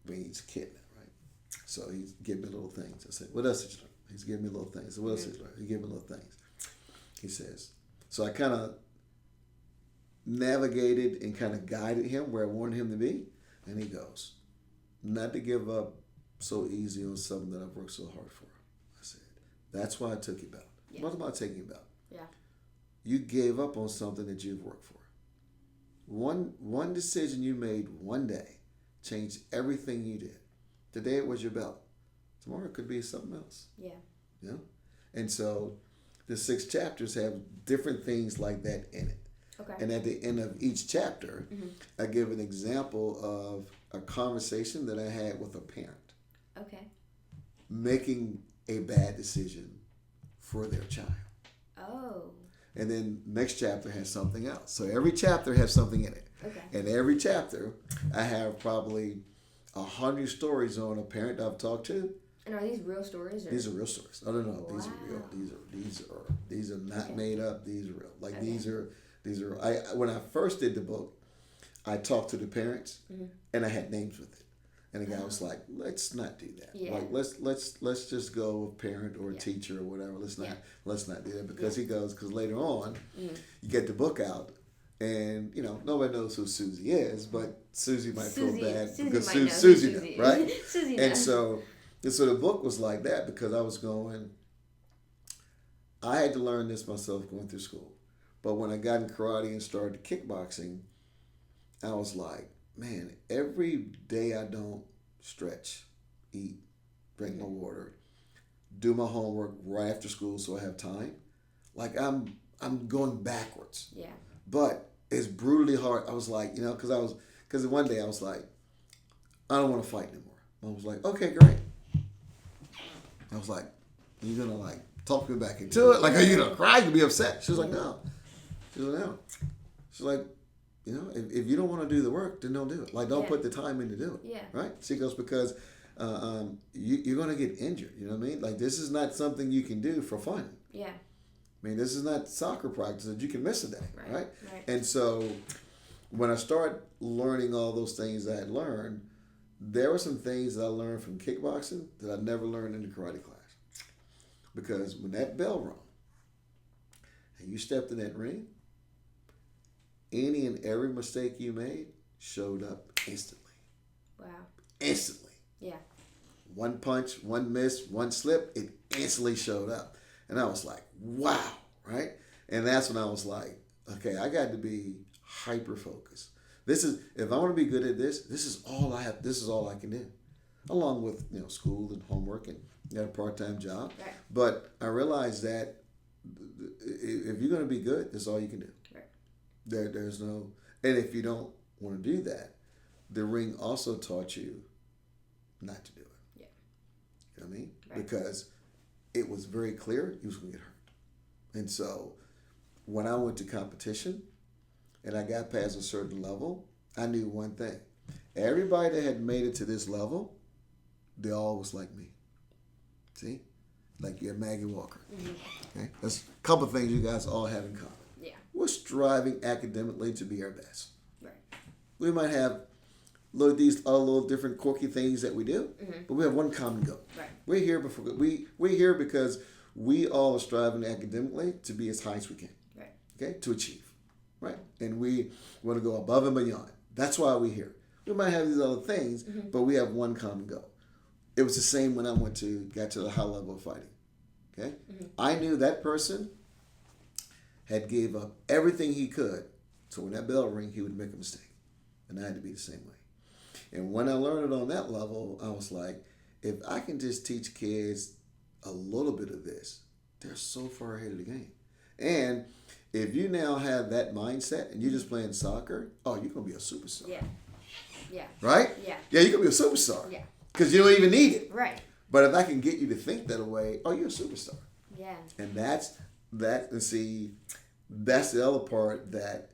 he's a kid now, right? So he's giving me little things. I said, what else did you learn? He's giving me little things. I said, what else did you learn? He gave me little things. He says, so I kind of navigated and kind of guided him where I wanted him to be. And he goes, not to give up so easy on something that I've worked so hard for. I said, that's why I took your belt. Yeah. What about taking your belt? Yeah. You gave up on something that you've worked for. One decision you made one day changed everything you did. Today it was your belt. Tomorrow it could be something else. Yeah. Yeah. And so the 6 chapters have different things like that in it. Okay. And at the end of each chapter, I give an example of a conversation that I had with a parent. Okay. Making a bad decision for their child. Oh. And then next chapter has something else. So every chapter has something in it. Okay. And every chapter, I have probably 100 stories on a parent that I've talked to. And are these real stories? Or? These are real stories. No. Wow. These are real. These are not made up. These are real. Like these are. When I first did the book, I talked to the parents, and I had names with it. And the guy was like, "Let's not do that. Yeah. Like let's just go with parent or teacher or whatever. Let's not do that because because later on, you get the book out, and nobody knows who Susie is, but Susie might feel bad because Susie knows, right? Susie knows. And so the book was like that because I was going, I had to learn this myself going through school. But when I got in karate and started kickboxing, I was like, man, every day I don't stretch, eat, drink my water, do my homework right after school so I have time, like I'm going backwards. Yeah. But it's brutally hard. I was like, because one day I was like, I don't want to fight anymore. I was like, okay, great. I was like, you gonna like talk me back into it? Like, are you gonna cry? You be upset? She was like, no. She was like, no. She's like, if you don't want to do the work, then don't do it. Like, don't put the time in to do it. Yeah. Right? She goes, because you're gonna get injured. You know what I mean? Like, this is not something you can do for fun. Yeah. I mean, this is not soccer practice that you can miss a day, right? Right. And so, when I started learning all those things I had learned, there were some things that I learned from kickboxing that I never learned in the karate class. Because when that bell rung and you stepped in that ring, any and every mistake you made showed up instantly. Wow. Instantly. Yeah. One punch, one miss, one slip, it instantly showed up. And I was like, wow, right? And that's when I was like, okay, I got to be hyper focused. If I want to be good at this is all I have. This is all I can do, along with school and homework and a part-time job. Right. But I realized that if you're going to be good, that's all you can do. Right. There's no, and if you don't want to do that, the ring also taught you not to do it. Yeah. You know what I mean? Right. Because it was very clear you was going to get hurt. And so when I went to competition and I got past a certain level, I knew one thing. Everybody that had made it to this level, they all was like me. See? Like you're Maggie Walker. Mm-hmm. Okay? That's a couple of things you guys all have in common. Yeah. We're striving academically to be our best. Right. We might have these other little different quirky things that we do, but we have one common goal. Right. We're here because we all are striving academically to be as high as we can. Right. Okay? To achieve. Right? And we want to go above and beyond. That's why we're here. We might have these other things, but we have one common goal. It was the same when I got to the high level of fighting. Okay? I knew that person had gave up everything he could, so when that bell rang, he would make a mistake. And I had to be the same way. And when I learned it on that level, I was like, if I can just teach kids a little bit of this, they're so far ahead of the game. And if you now have that mindset and you're just playing soccer, you're going to be a superstar. Yeah. Yeah. Right? Yeah. Yeah, you're going to be a superstar. Yeah. Because you don't even need it. Right. But if I can get you to think that way, you're a superstar. Yeah. And that's the other part that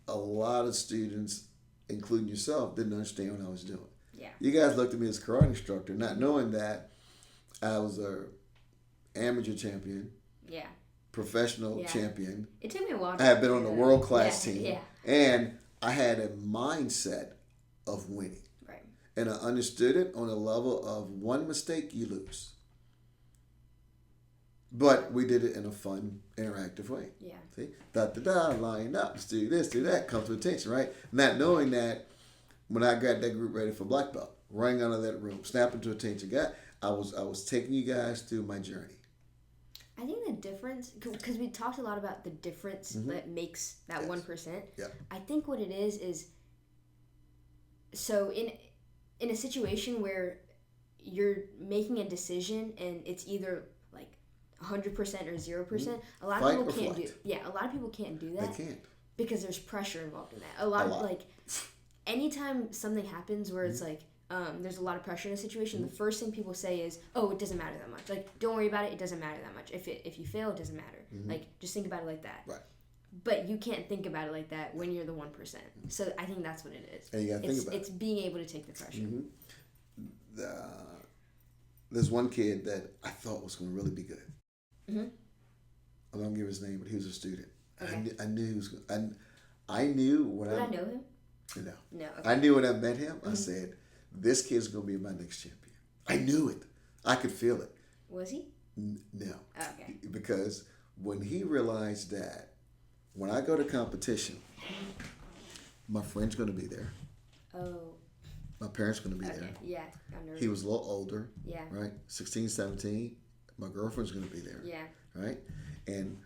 a lot of students, including yourself, didn't understand what I was doing. Yeah. You guys looked at me as a karate instructor, not knowing that I was a amateur champion. Yeah. Professional champion. It took me a while. I had been on the world class team. Yeah. And I had a mindset of winning. Right. And I understood it on a level of one mistake, you lose. But we did it in a fun, interactive way. Yeah. See? Line up, let's do this, do that, come to attention, right? Not knowing that when I got that group ready for black belt, running out of that room, snapping to attention, I was taking you guys through my journey. I think the difference, because we talked a lot about the difference that makes that 1%. Yeah. I think what it is so in a situation where you're making a decision and it's either like 100% or 0%, a lot of people can't do. Yeah, a lot of people can't do that. They can't because there's pressure involved in that. A lot. Like anytime something happens where it's like there's a lot of pressure in a situation, the first thing people say is, "Oh, it doesn't matter that much. Like, don't worry about it. It doesn't matter that much. If you fail, it doesn't matter. Like, just think about it like that." Right. But you can't think about it like that when you're the 1%. So I think that's what it is. And you gotta think about it. It's being able to take the pressure. There's one kid that I thought was going to really be good. Mm-hmm. I'm not gonna give his name, but he was a student. Okay. I knew he was. I knew when Would I know him? No. No. Okay. I knew when I met him. I said, "This kid's gonna be my next champion." I knew it. I could feel it. Was he? No. Oh, okay. Because when he realized that when I go to competition, my friend's gonna be there. Oh. My parents gonna be there. Yeah. I'm nervous. He was a little older. Yeah. Right? 16, 17. My girlfriend's going to be there. Yeah. Right? And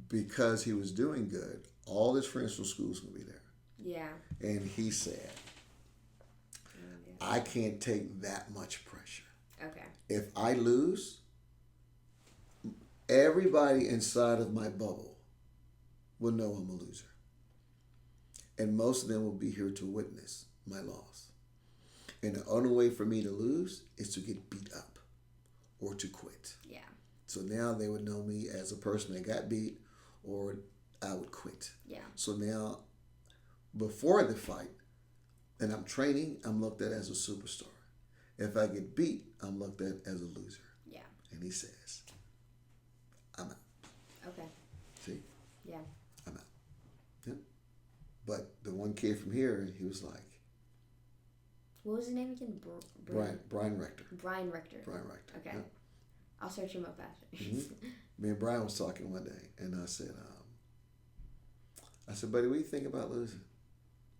because he was doing good, all his friends from school's going to be there. Yeah. And he said, I can't take that much pressure. Okay. If I lose, everybody inside of my bubble will know I'm a loser. And most of them will be here to witness my loss. And the only way for me to lose is to get beat up or to quit. Yeah. So now they would know me as a person that got beat, or I would quit. Yeah. So now, before the fight, and I'm training, I'm looked at as a superstar. If I get beat, I'm looked at as a loser. Yeah. And he says, I'm out. Okay. See? Yeah. I'm out. Yeah. But the one kid from here, he was like, what was his name again? Brian Rector. Brian Rector. Brian Rector. Okay. Yeah. I'll search him up after. Mm-hmm. Me and Brian was talking one day, and I said, buddy, what do you think about losing?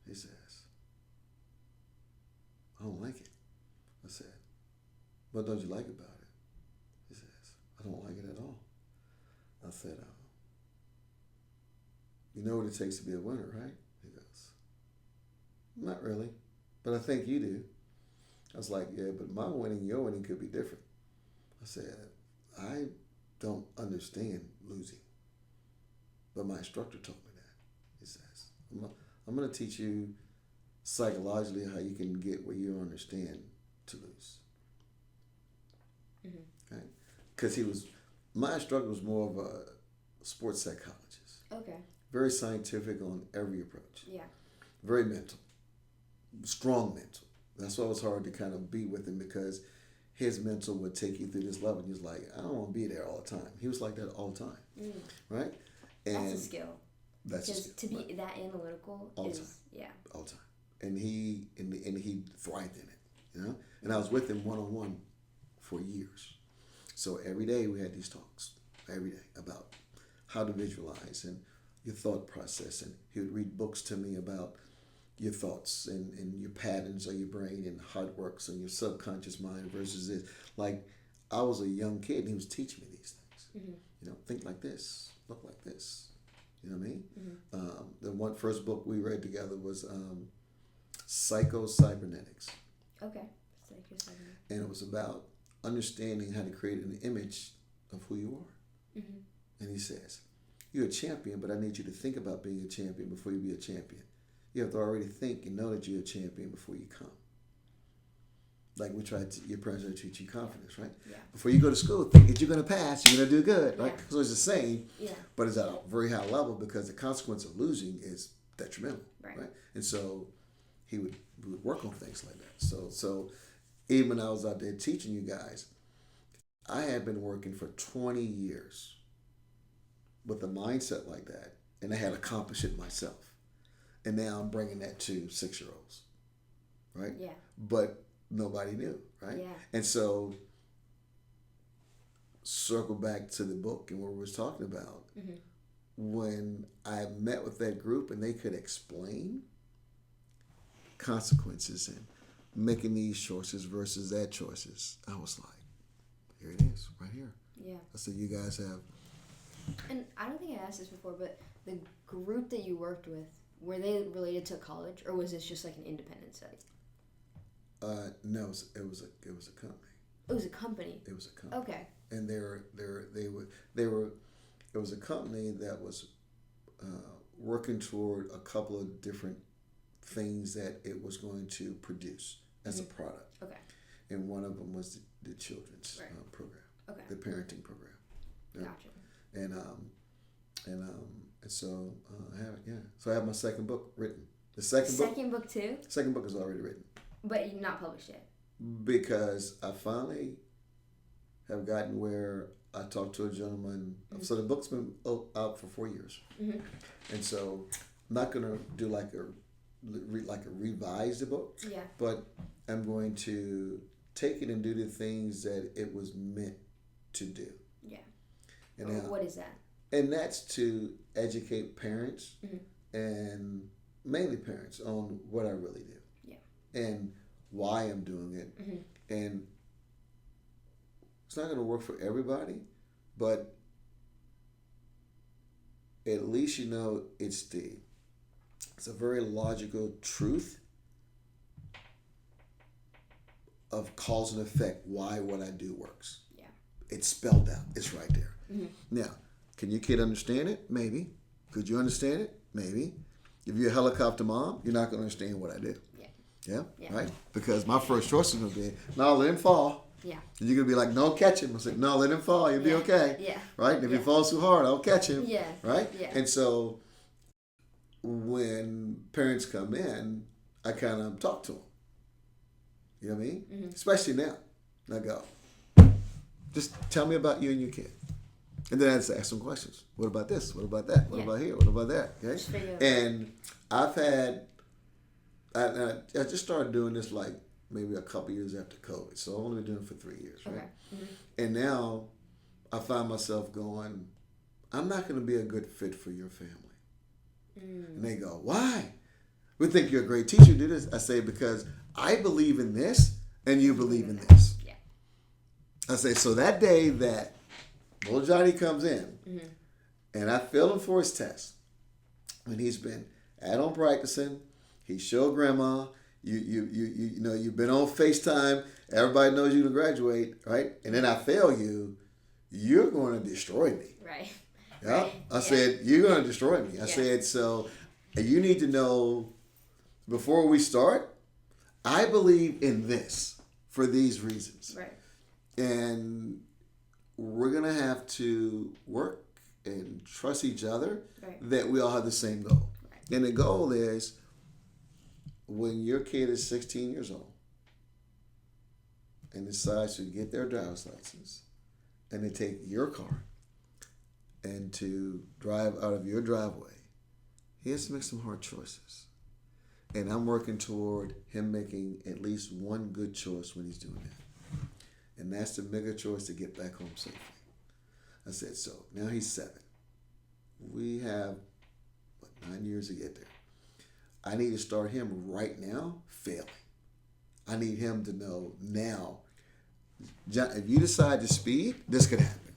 He says, I don't like it. I said, what don't you like about it? He says, I don't like it at all. I said, you know what it takes to be a winner, right? He goes, not really, but I think you do. I was like, yeah, but my winning, your winning could be different. I said, I don't understand losing, but my instructor told me that. He says, I'm going to teach you psychologically how you can get where you understand to lose. Mm-hmm. Okay? Because my instructor was more of a sports psychologist. Okay. Very scientific on every approach. Yeah. Very mental. Strong mental. That's why it was hard to kind of be with him, because his mental would take you through this level. And he was like, I don't want to be there all the time. He was like that all the time. Right? And that's a skill. That's because a skill. To be that analytical all is, the time. Yeah. All the time. And he thrived in it, you know? And I was with him one-on-one for years. So every day we had these talks, every day, about how to visualize and your thought process. And he would read books to me about your thoughts and your patterns of your brain and how it works on your subconscious mind versus this. Like, I was a young kid and he was teaching me these things. Mm-hmm. You know, think like this, look like this. You know what I mean? Mm-hmm. The first book we read together was Psycho-Cybernetics. Okay. Psycho-Cybernetics. And it was about understanding how to create an image of who you are. Mm-hmm. And he says, you're a champion, but I need you to think about being a champion before you be a champion. You have to already think and know that you're a champion before you come. Like your parents try to teach you confidence, right? Yeah. Before you go to school, think that you're going to pass, you're going to do good, right? So it's the same, but it's at a very high level, because the consequence of losing is detrimental, right? And so we would work on things like that. So even when I was out there teaching you guys, I had been working for 20 years with a mindset like that, and I had accomplished it myself. And now I'm bringing that to 6-year-olds, right? Yeah. But nobody knew, right? Yeah. And so, circle back to the book and what we was talking about. Mm-hmm. When I met with that group and they could explain consequences and making these choices versus that choices, I was like, here it is, right here. Yeah. I said, you guys have. And I don't think I asked this before, but the group that you worked with, were they related to college, or was this just like an independent study? No, it was a company. It was a company. It was a company. Okay. And it was a company that was working toward a couple of different things that it was going to produce as a product. Okay. And one of them was the children's program. Okay. The parenting program. Yeah. Gotcha. And so I have it. Yeah. So I have my second book written. The second book too. Second book is already written. But you're not published yet. Because I finally have gotten where I talked to a gentleman. Mm-hmm. So the book's been out for 4 years. Mm-hmm. And so I'm not going to do like a revised book. Yeah. But I'm going to take it and do the things that it was meant to do. Yeah. And what is that? And that's to educate parents, mm-hmm. and mainly parents, on what I really do. Yeah. And why I'm doing it. Mm-hmm. And It's not going to work for everybody, but at least you know it's a very logical truth of cause and effect, why what I do works. Yeah. It's spelled out. It's right there. Mm-hmm. Now, can your kid understand it? Maybe. Could you understand it? Maybe. If you're a helicopter mom, you're not going to understand what I do. Yeah? Right? Because my first choice is going to be, no, let him fall. Yeah. And you're going to be like, no, catch him. I said, no, let him fall. You'll be okay. Yeah. Right? And if he falls too hard, I'll catch him. Yeah. Right? Yeah. And so when parents come in, I kind of talk to them. You know what I mean? Mm-hmm. Especially now. I go, just tell me about you and your kid. And then I just ask some questions. What about this? What about that? What about here? What about that? Okay? And I've had, I just started doing this like maybe a couple years after COVID. So I've only been doing it for 3 years, right? Okay. Mm-hmm. And now I find myself going, I'm not going to be a good fit for your family. And they go, why? We think you're a great teacher, do this. I say, because I believe in this and you believe in this. Yeah. I say, so that day that little Johnny comes in and I fail him for his test, when he's been at home practicing, he showed grandma, you know, you've been on FaceTime, everybody knows you're going to graduate, right? And then I fail you, you're going to destroy me. Right. Yeah. Right. I said, you're going to destroy me. I Yeah. said, so you need to know before we start, I believe in this for these reasons. Right. And we're going to have to work and trust each other that we all have the same goal. Right. And the goal is when your kid is 16 years old and decides to get their driver's license and they take your car and to drive out of your driveway, he has to make some hard choices. And I'm working toward him making at least one good choice when he's doing that. And that's to make a choice to get back home safely. I said, so now he's 7. We have, 9 years to get there. I need to start him right now failing. I need him to know now, John, if you decide to speed, this could happen.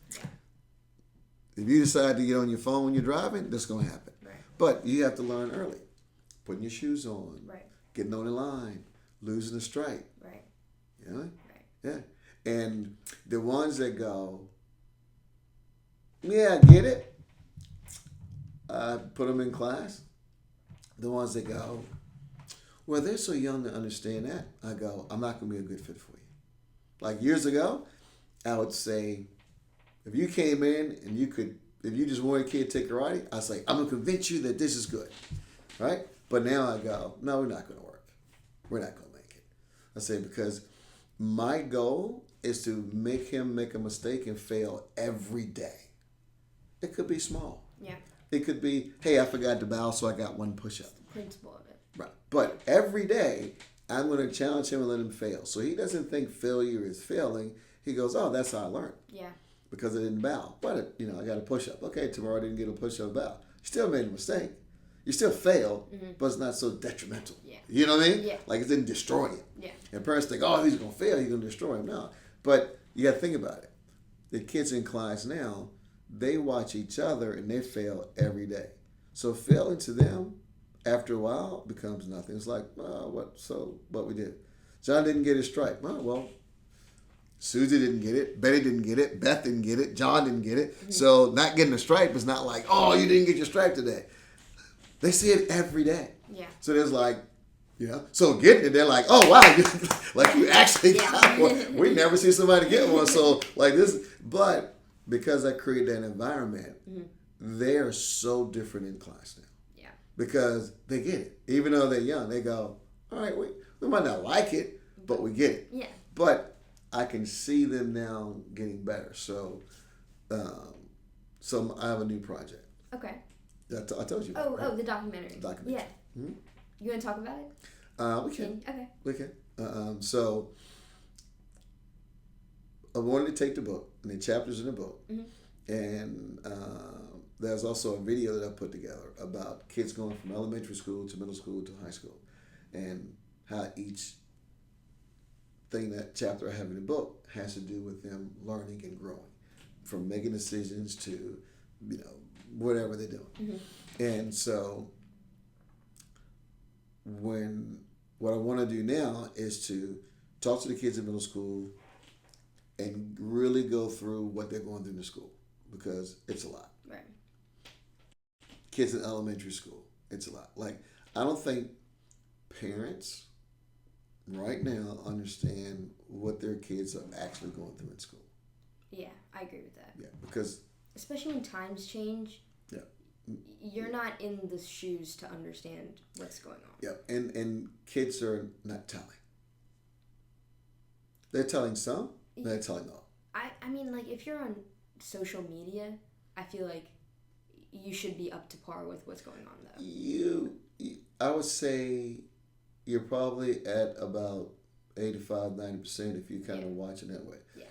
If you decide to get on your phone when you're driving, that's going to happen. Right. But you have to learn early. Putting your shoes on. Right. Getting on the line. Losing a stripe. Right. You know? Right. Yeah. And the ones that go, yeah, I get it. I put them in class. The ones that go, well, they're so young to understand that. I go, I'm not going to be a good fit for you. Like years ago, I would say, if you came in and if you just wanted a kid to take karate, I'd say, I'm going to convince you that this is good, right? But now I go, no, we're not going to work. We're not going to make it. I say, because my goal is to make him make a mistake and fail every day. It could be small. Yeah. It could be, hey, I forgot to bow, so I got one push-up. The principle of it. Right. But every day, I'm going to challenge him and let him fail. So he doesn't think failure is failing. He goes, oh, that's how I learned. Yeah. Because I didn't bow. But, I got a push-up. Okay, tomorrow I didn't get a push-up bow. You still made a mistake. You still failed, but it's not so detrimental. Yeah. You know what I mean? Yeah. Like it didn't destroy you. Yeah. And parents think, oh, he's going to fail. He's going to destroy him. No. But you got to think about it. The kids in class now, they watch each other and they fail every day. So failing to them, after a while, becomes nothing. It's like, oh, what we did? John didn't get his stripe. Oh, well, Susie didn't get it. Betty didn't get it. Beth didn't get it. John didn't get it. Mm-hmm. So not getting a stripe is not like, oh, you didn't get your stripe today. They see it every day. Yeah. So there's like, so getting it, they're like, oh, wow, like you actually got one. We never see somebody get one. So like this, but because I created that environment, they're so different in class now. Yeah. Because they get it. Even though they're young, they go, all right, we might not like it, but we get it. Yeah. But I can see them now getting better. So, I have a new project. Okay. I told you. Oh, right? the documentary. Yeah. Mm-hmm. You want to talk about it? We can. Okay. We can. So, I wanted to take the book and the chapters in the book, and there's also a video that I put together about kids going from elementary school to middle school to high school, and how each thing, that chapter I have in the book, has to do with them learning and growing, from making decisions to, whatever they're doing. And so what I want to do now is to talk to the kids in middle school and really go through what they're going through in the school, because it's a lot. Right. Kids in elementary school, it's a lot. Like, I don't think parents right now understand what their kids are actually going through in school. Yeah, I agree with that. Yeah, because especially when times change. Yeah. You're not in the shoes to understand what's going on. Yeah, and kids are not telling. They're telling some, they're telling all. I mean, like, if you're on social media, I feel like you should be up to par with what's going on, though. I would say you're probably at about 85-90% if you kind of watch it that way. Yeah.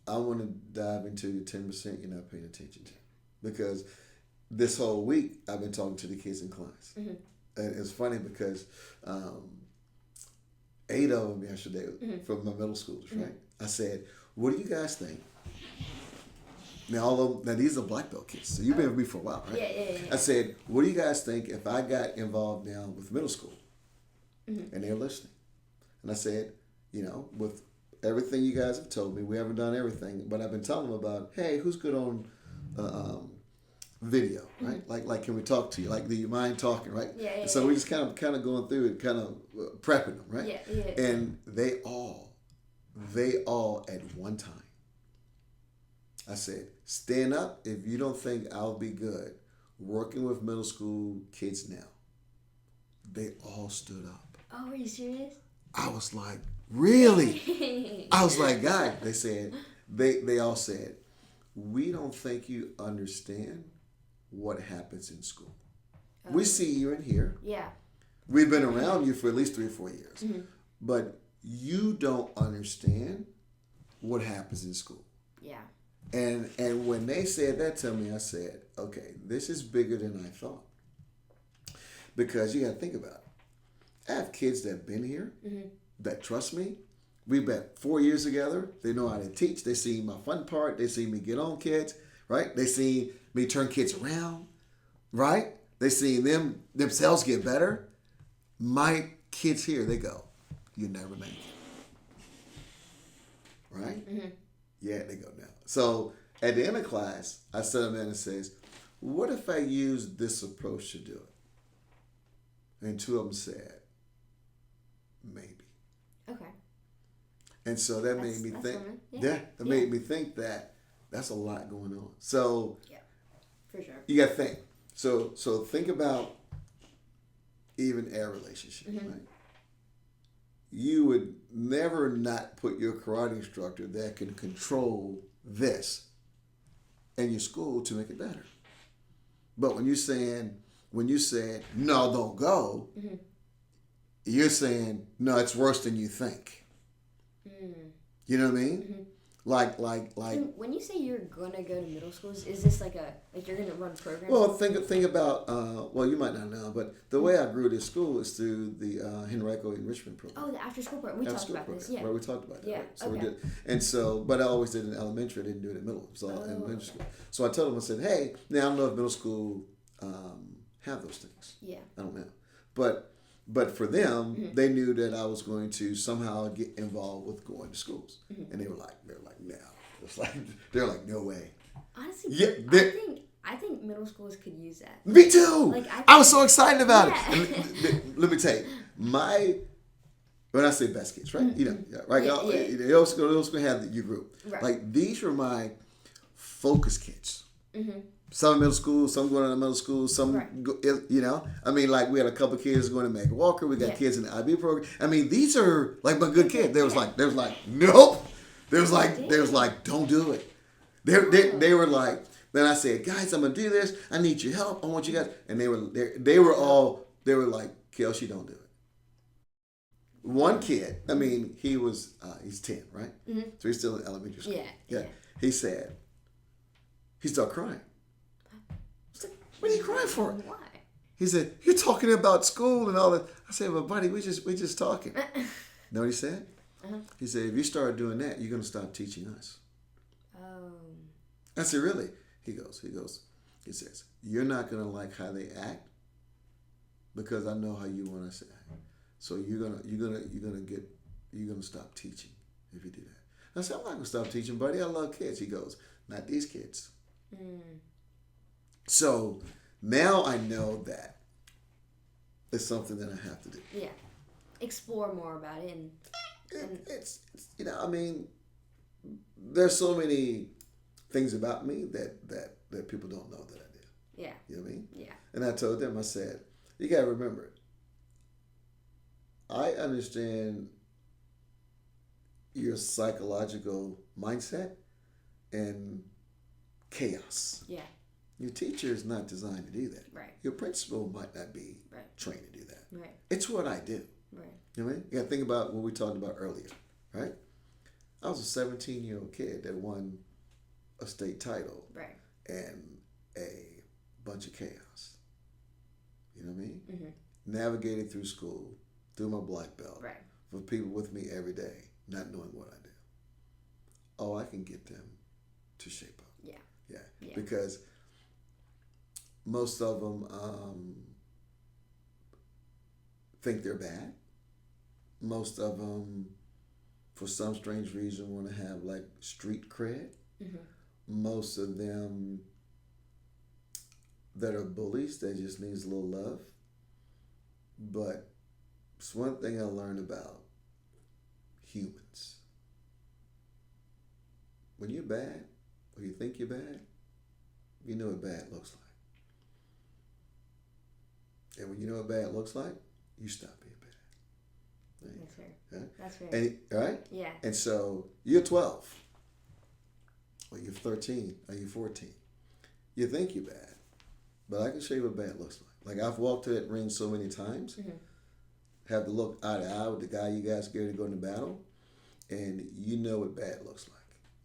I want to dive into the 10% you're not paying attention to, because this whole week I've been talking to the kids in class, and it's funny because 8 of them yesterday from my middle schoolers, right? I said, "What do you guys think?" Now, these are black belt kids, so you've been with me for a while, right? Yeah. I said, "What do you guys think if I got involved now with middle school?" And they're listening. And I said, with everything you guys have told me, we haven't done everything, but I've been telling them about, hey, who's good on video, right? Like, can we talk to you? Like, do you mind talking, right? Yeah. So we just kind of going through it, kind of prepping them, right? Yeah. And they all at one time, I said, stand up if you don't think I'll be good working with middle school kids now. They all stood up. Oh, are you serious? I was like, really? I was like, God, they said, they all said, we don't think you understand what happens in school. We see you in here. Yeah. We've been around you for at least 3 or 4 years. But you don't understand what happens in school. Yeah. And when they said that to me, I said, okay, this is bigger than I thought. Because you got to think about it. I have kids that have been here, that trust me. We've been 4 years together. They know how to teach. They see my fun part. They see me get on kids, right? They see me turn kids around, right? They see themselves get better. My kids here, they go, you never make it. Right? Yeah, they go now. So at the end of class, I set them in and says, what if I use this approach to do it? And 2 of them said, maybe. Okay. And so that made me think. That made me think that that's a lot going on. So yeah, for sure. You got to think. So think about even our relationship, right? You would never not put your karate instructor that can control this in your school to make it better. But when you said no, don't go, you're saying no, it's worse than you think. You know what I mean? Like. When you say you're gonna go to middle schools, is this like you're gonna run programs? Well, think about. Well, you might not know, but the way I grew this school is through the Henrico Enrichment Program. Oh, the after school program. We talked about this. Yeah. Right, we talked about that. Yeah. Right? So okay. we did, and so, but I always did it in elementary. I didn't do it in middle. It was all in elementary school. So I told them, I said, hey, now I don't know if middle school have those things. Yeah. I don't know, but for them, they knew that I was going to somehow get involved with going to schools, and they were like, no. It's like they're like, no way. Honestly, yeah, I think middle schools could use that. Me too. Like, I was so excited about yeah. it. Let me tell you, when I say best kids, right? Right? Yeah. They also gonna have your group. Right. Like, these were my focus kids. Some middle school, some going to middle school, some, I mean, like, we had a couple kids going to Meg Walker. We got kids in the IB program. I mean, these are like my good kids. They was like, nope. They was like, don't do it. They were like, then I said, guys, I'm gonna do this. I need your help. I want you guys. And they were like, Kelsey, don't do it. One kid, I mean, he's 10, right? So he's still in elementary school. Yeah. He said, he started crying. What are you crying for? Why? He said, you're talking about school and all that. I said, well, buddy, we just talking. Know what he said? He said, if you start doing that, you're going to stop teaching us. Oh. I said, really? He says, you're not going to like how they act because I know how you want us to act. So you're gonna stop teaching if you do that. I said, I'm not gonna stop teaching, buddy. I love kids. He goes, not these kids. So now I know that it's something that I have to do. Yeah. Explore more about it. And it's I mean, there's so many things about me that people don't know that I do. Yeah. You know what I mean? Yeah. And I told them, I said, you got to remember, I understand your psychological mindset and chaos. Yeah. Your teacher is not designed to do that. Right. Your principal might not be trained to do that. Right. It's what I do. Right. You know what I mean? You got to think about what we talked about earlier, right? I was a 17-year-old kid that won a state title. Right. And a bunch of chaos. You know what I mean? Mm-hmm. Navigated through school, through my black belt, right. with people with me every day, not knowing what I do. Oh, I can get them to shape up. Yeah. Because most of them think they're bad. Most of them, for some strange reason, want to have like street cred. Mm-hmm. Most of them that are bullies, they just needs a little love. But it's one thing I learned about humans. When you're bad, or you think you're bad, you know what bad looks like. And when you know what bad looks like, you stop being bad. Right? That's fair. Yeah? That's fair. And, right? Yeah. And so you're 12, or you're 13, or you're 14. You think you're bad, but I can show you what bad looks like. Like I've walked to that ring so many times, have to look eye to eye with the guy you guys scared to go into battle, and you know what bad looks like.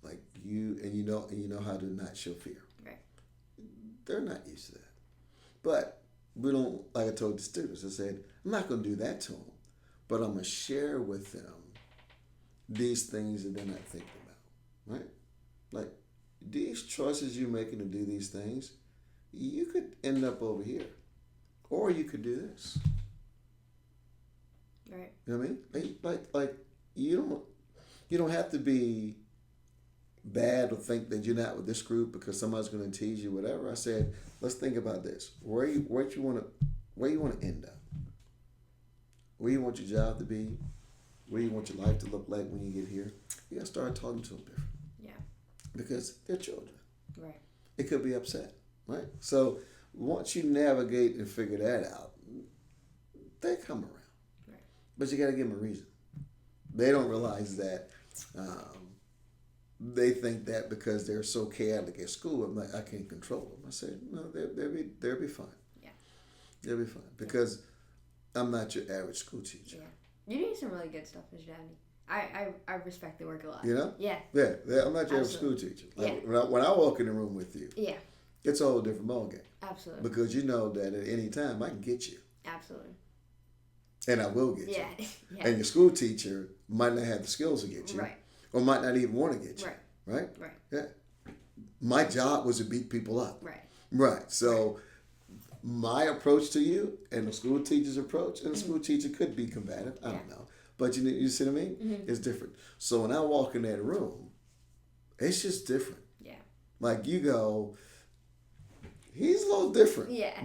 Like you know how to not show fear. Right. They're not used to that. But we don't, like I told the students, I said, I'm not going to do that to them, but I'm going to share with them these things that they're not thinking about, right? Like these choices you're making to do these things, you could end up over here, or you could do this. Right. You know what I mean? Like you don't have to be bad or think that you're not with this group because somebody's going to tease you, whatever. I said, let's think about this. Where you want to end up? Where you want your job to be? Where you want your life to look like when you get here? You got to start talking to them different. Yeah. Because they're children. Right. It could be upset, right? So once you navigate and figure that out, they come around. Right. But you got to give them a reason. They don't realize that. They think that because they're so chaotic at school, I'm like, I can't control them. I said, no, they'll be fine. Yeah. They'll be fine because I'm not your average school teacher. Yeah. You're doing some really good stuff, Mr. Dabney. I respect the work a lot. You know? Yeah. Yeah. I'm not your average school teacher. Like, when I walk in the room with you, it's a whole different ballgame. Absolutely. Because you know that at any time I can get you. Absolutely. And I will get you. Yeah. And your school teacher might not have the skills to get you. Right. Or might not even want to get you. Right. Right? Yeah. My job was to beat people up. Right. Right. So my approach to you and the school teacher's approach, and the school teacher could be combative. I don't know. But you see what I mean? Mm-hmm. It's different. So when I walk in that room, it's just different. Yeah. Like you go, he's a little different. Yeah.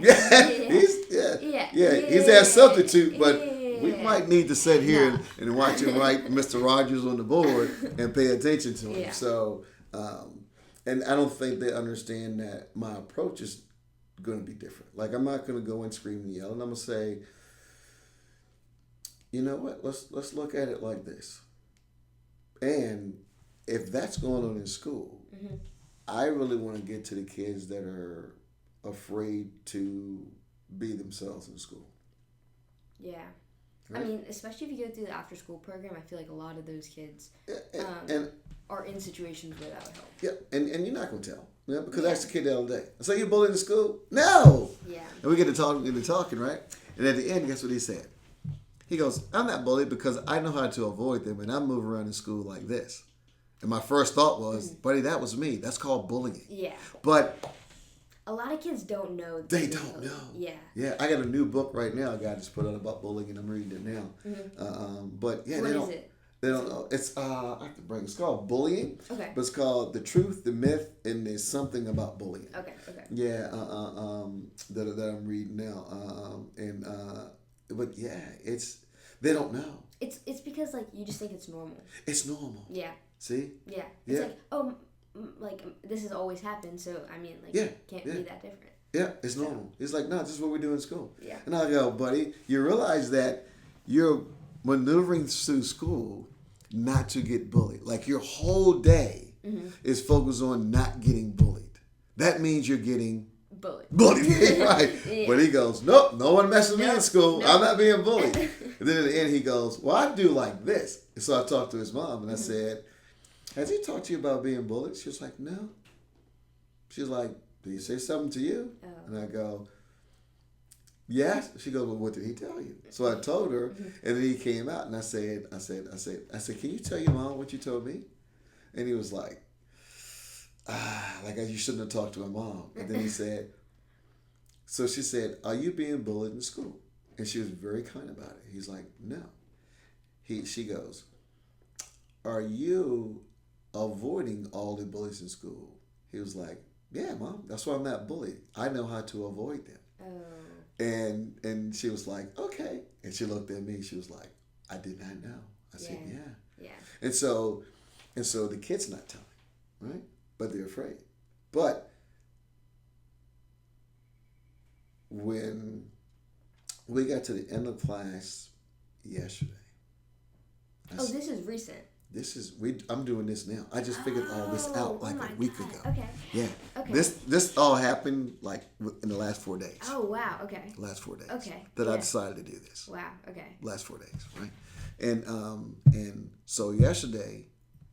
He's our substitute, but we might need to sit here and watch him write Mr. Rogers on the board and pay attention to him. Yeah. So, and I don't think they understand that my approach is going to be different. Like I'm not going to go and scream and yell, and I'm going to say, you know what? Let's look at it like this. And if that's going on in school, I really want to get to the kids that are afraid to be themselves in school. Yeah. Right? I mean, especially if you go through the after school program, I feel like a lot of those kids are in situations where that would help. Yeah, and you're not going to tell. Yeah, because that's the kid the other day. So you bullied in school? No! Yeah. And we get to talking, right? And at the end, guess what he said? He goes, I'm not bullied because I know how to avoid them, and I move around in school like this. And my first thought was, buddy, that was me. That's called bullying. Yeah. But a lot of kids don't know. They don't know. Yeah. Yeah, I got a new book right now. A guy just put out about bullying, and I'm reading it now. But yeah, What they is don't. it? They don't know. It's I have to bring. It's called Bullying. Okay. But it's called The Truth, the Myth, and there's something about bullying. Okay. Yeah. That I'm reading now. But yeah, they don't know. It's because like you just think it's normal. It's normal. Yeah. See. Yeah. It's like this has always happened. So I mean like can't be that different. Yeah, it's normal. It's like, no, this is what we do in school. Yeah. And I go, buddy, you realize that you're maneuvering through school not to get bullied. Like your whole day is focused on not getting bullied. That means you're getting bullied. Right. Yeah. But he goes, nope, no one messes with me in school. Nope. I'm not being bullied. And then at the end he goes, well, I do like this. And so I talked to his mom and I said, has he talked to you about being bullied? She was like, no. She was like, did he say something to you? Oh. And I go, yes. She goes, well, what did he tell you? So I told her, and then he came out, and I said, can you tell your mom what you told me? And he was like, you shouldn't have talked to my mom. And then he said, so she said, are you being bullied in school? And she was very kind about it. He's like, no. She goes, are you avoiding all the bullies in school? He was like, yeah, Mom, that's why I'm not bullied. I know how to avoid them. Oh. And she was like, okay. And she looked at me. She was like, I did not know. I said, yeah. And so the kid's not telling, right? But they're afraid. But when we got to the end of class yesterday. This is recent. I'm doing this now. I just figured all this out like a week ago. Okay. Yeah. Okay. This all happened like in the last 4 days. Oh wow. Okay. Last 4 days. Okay. That I decided to do this. Wow. Okay. Last 4 days, right? And so yesterday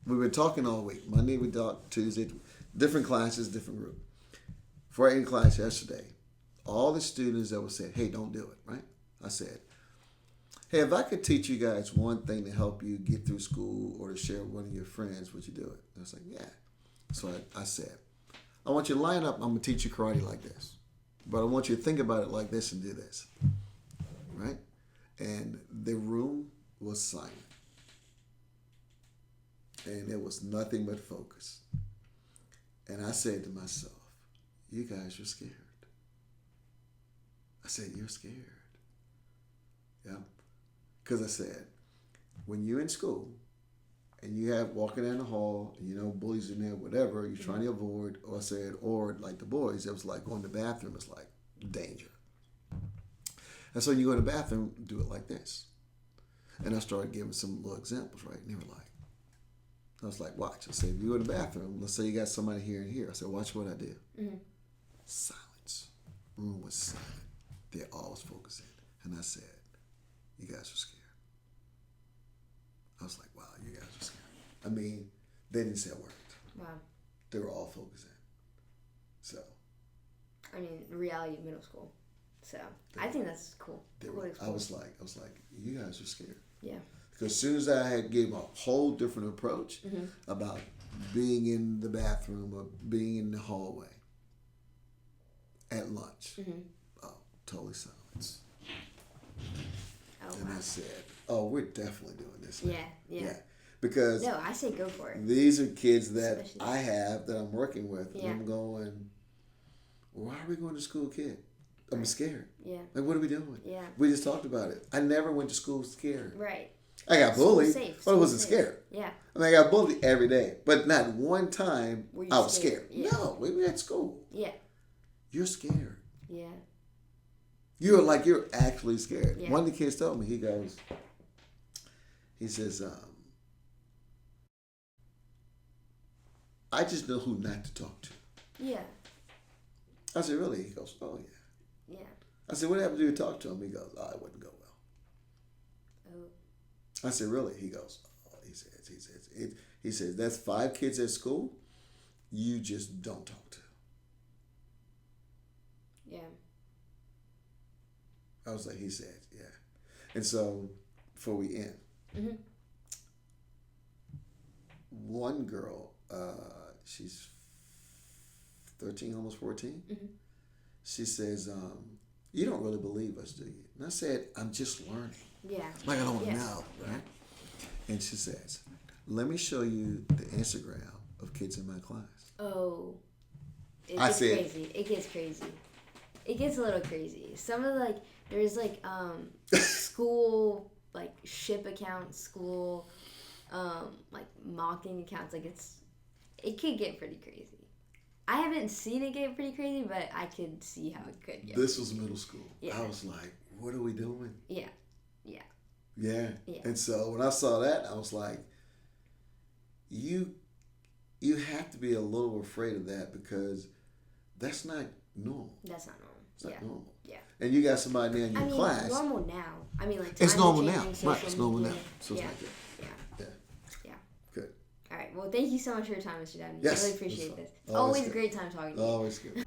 we were talking all week. Monday we talked, Tuesday, different classes, different group. Friday in class yesterday, all the students that were saying, "Hey, don't do it," right? I said, hey, if I could teach you guys one thing to help you get through school or to share with one of your friends, would you do it? I was like, yeah. So I said, I want you to line up. I'm going to teach you karate like this. But I want you to think about it like this and do this. Right? And the room was silent. And it was nothing but focus. And I said to myself, you guys are scared. I said, you're scared. Yeah. Because I said, when you're in school and you have walking in the hall and bullies in there, whatever, you're trying to avoid, or like the boys, it was like going to the bathroom is like danger. And so you go to the bathroom, do it like this. And I started giving some little examples, right? And they were like, I was like, watch. I said, if you go to the bathroom, let's say you got somebody here and here. I said, watch what I do. Mm-hmm. Silence. Room was silent. They all was focusing. And I said, you guys are scared. I was like, wow, you guys are scared. I mean, they didn't say a word. Wow. They were all focusing. So. I mean, reality of middle school. So I think that's cool. I was like, you guys are scared. Yeah. Because as soon as I had gave a whole different approach about being in the bathroom or being in the hallway at lunch, totally silence. Oh, and wow. I said, oh, we're definitely doing this now. Yeah. Because no, I say go for it. These are kids that I have that I'm working with. Yeah. And I'm going, why are we going to school, kid? I'm scared. Yeah. Like, what are we doing? Yeah. We just talked about it. I never went to school scared. Right. I got bullied, but I wasn't safe. scared. Yeah. I mean, I got bullied every day, but not one time I was scared. Yeah. No, we were at school. Yeah. You're scared. Yeah. You're actually scared. Yeah. One of the kids told me, he says, I just know who not to talk to. Yeah. I said, really? He goes, oh, yeah. Yeah. I said, what happened to you talk to him? He goes, oh, it wouldn't go well. Oh. I said, really? He goes, oh, he says, that's 5 kids at school you just don't talk to. Yeah. I was like, he said, yeah. And so before we end. Mm-hmm. One girl, she's 13, almost 14. Mm-hmm. She says, "You don't really believe us, do you?" And I said, "I'm just learning. Yeah. Like I don't know, right?" And she says, "Let me show you the Instagram of kids in my class." Oh. It I gets said- crazy. It gets crazy. It gets a little crazy. Some of there's school ship accounts, school mocking accounts. It could get pretty crazy. I haven't seen it get pretty crazy, but I could see how it could get. This was middle school. Yeah. I was like, "What are we doing?" Yeah. Yeah. And so when I saw that, I was like, you have to be a little afraid of that because that's not normal. That's not normal. It's not normal. Yeah. And you got somebody there in your class. It's normal now. It's normal now. Right. It's normal now. So it's Yeah. like that. Yeah. Yeah. Good. All right. Well, thank you so much for your time, Mr. Dabney. Yes. I really appreciate this. It's Always always a good. great time talking to you. Always good.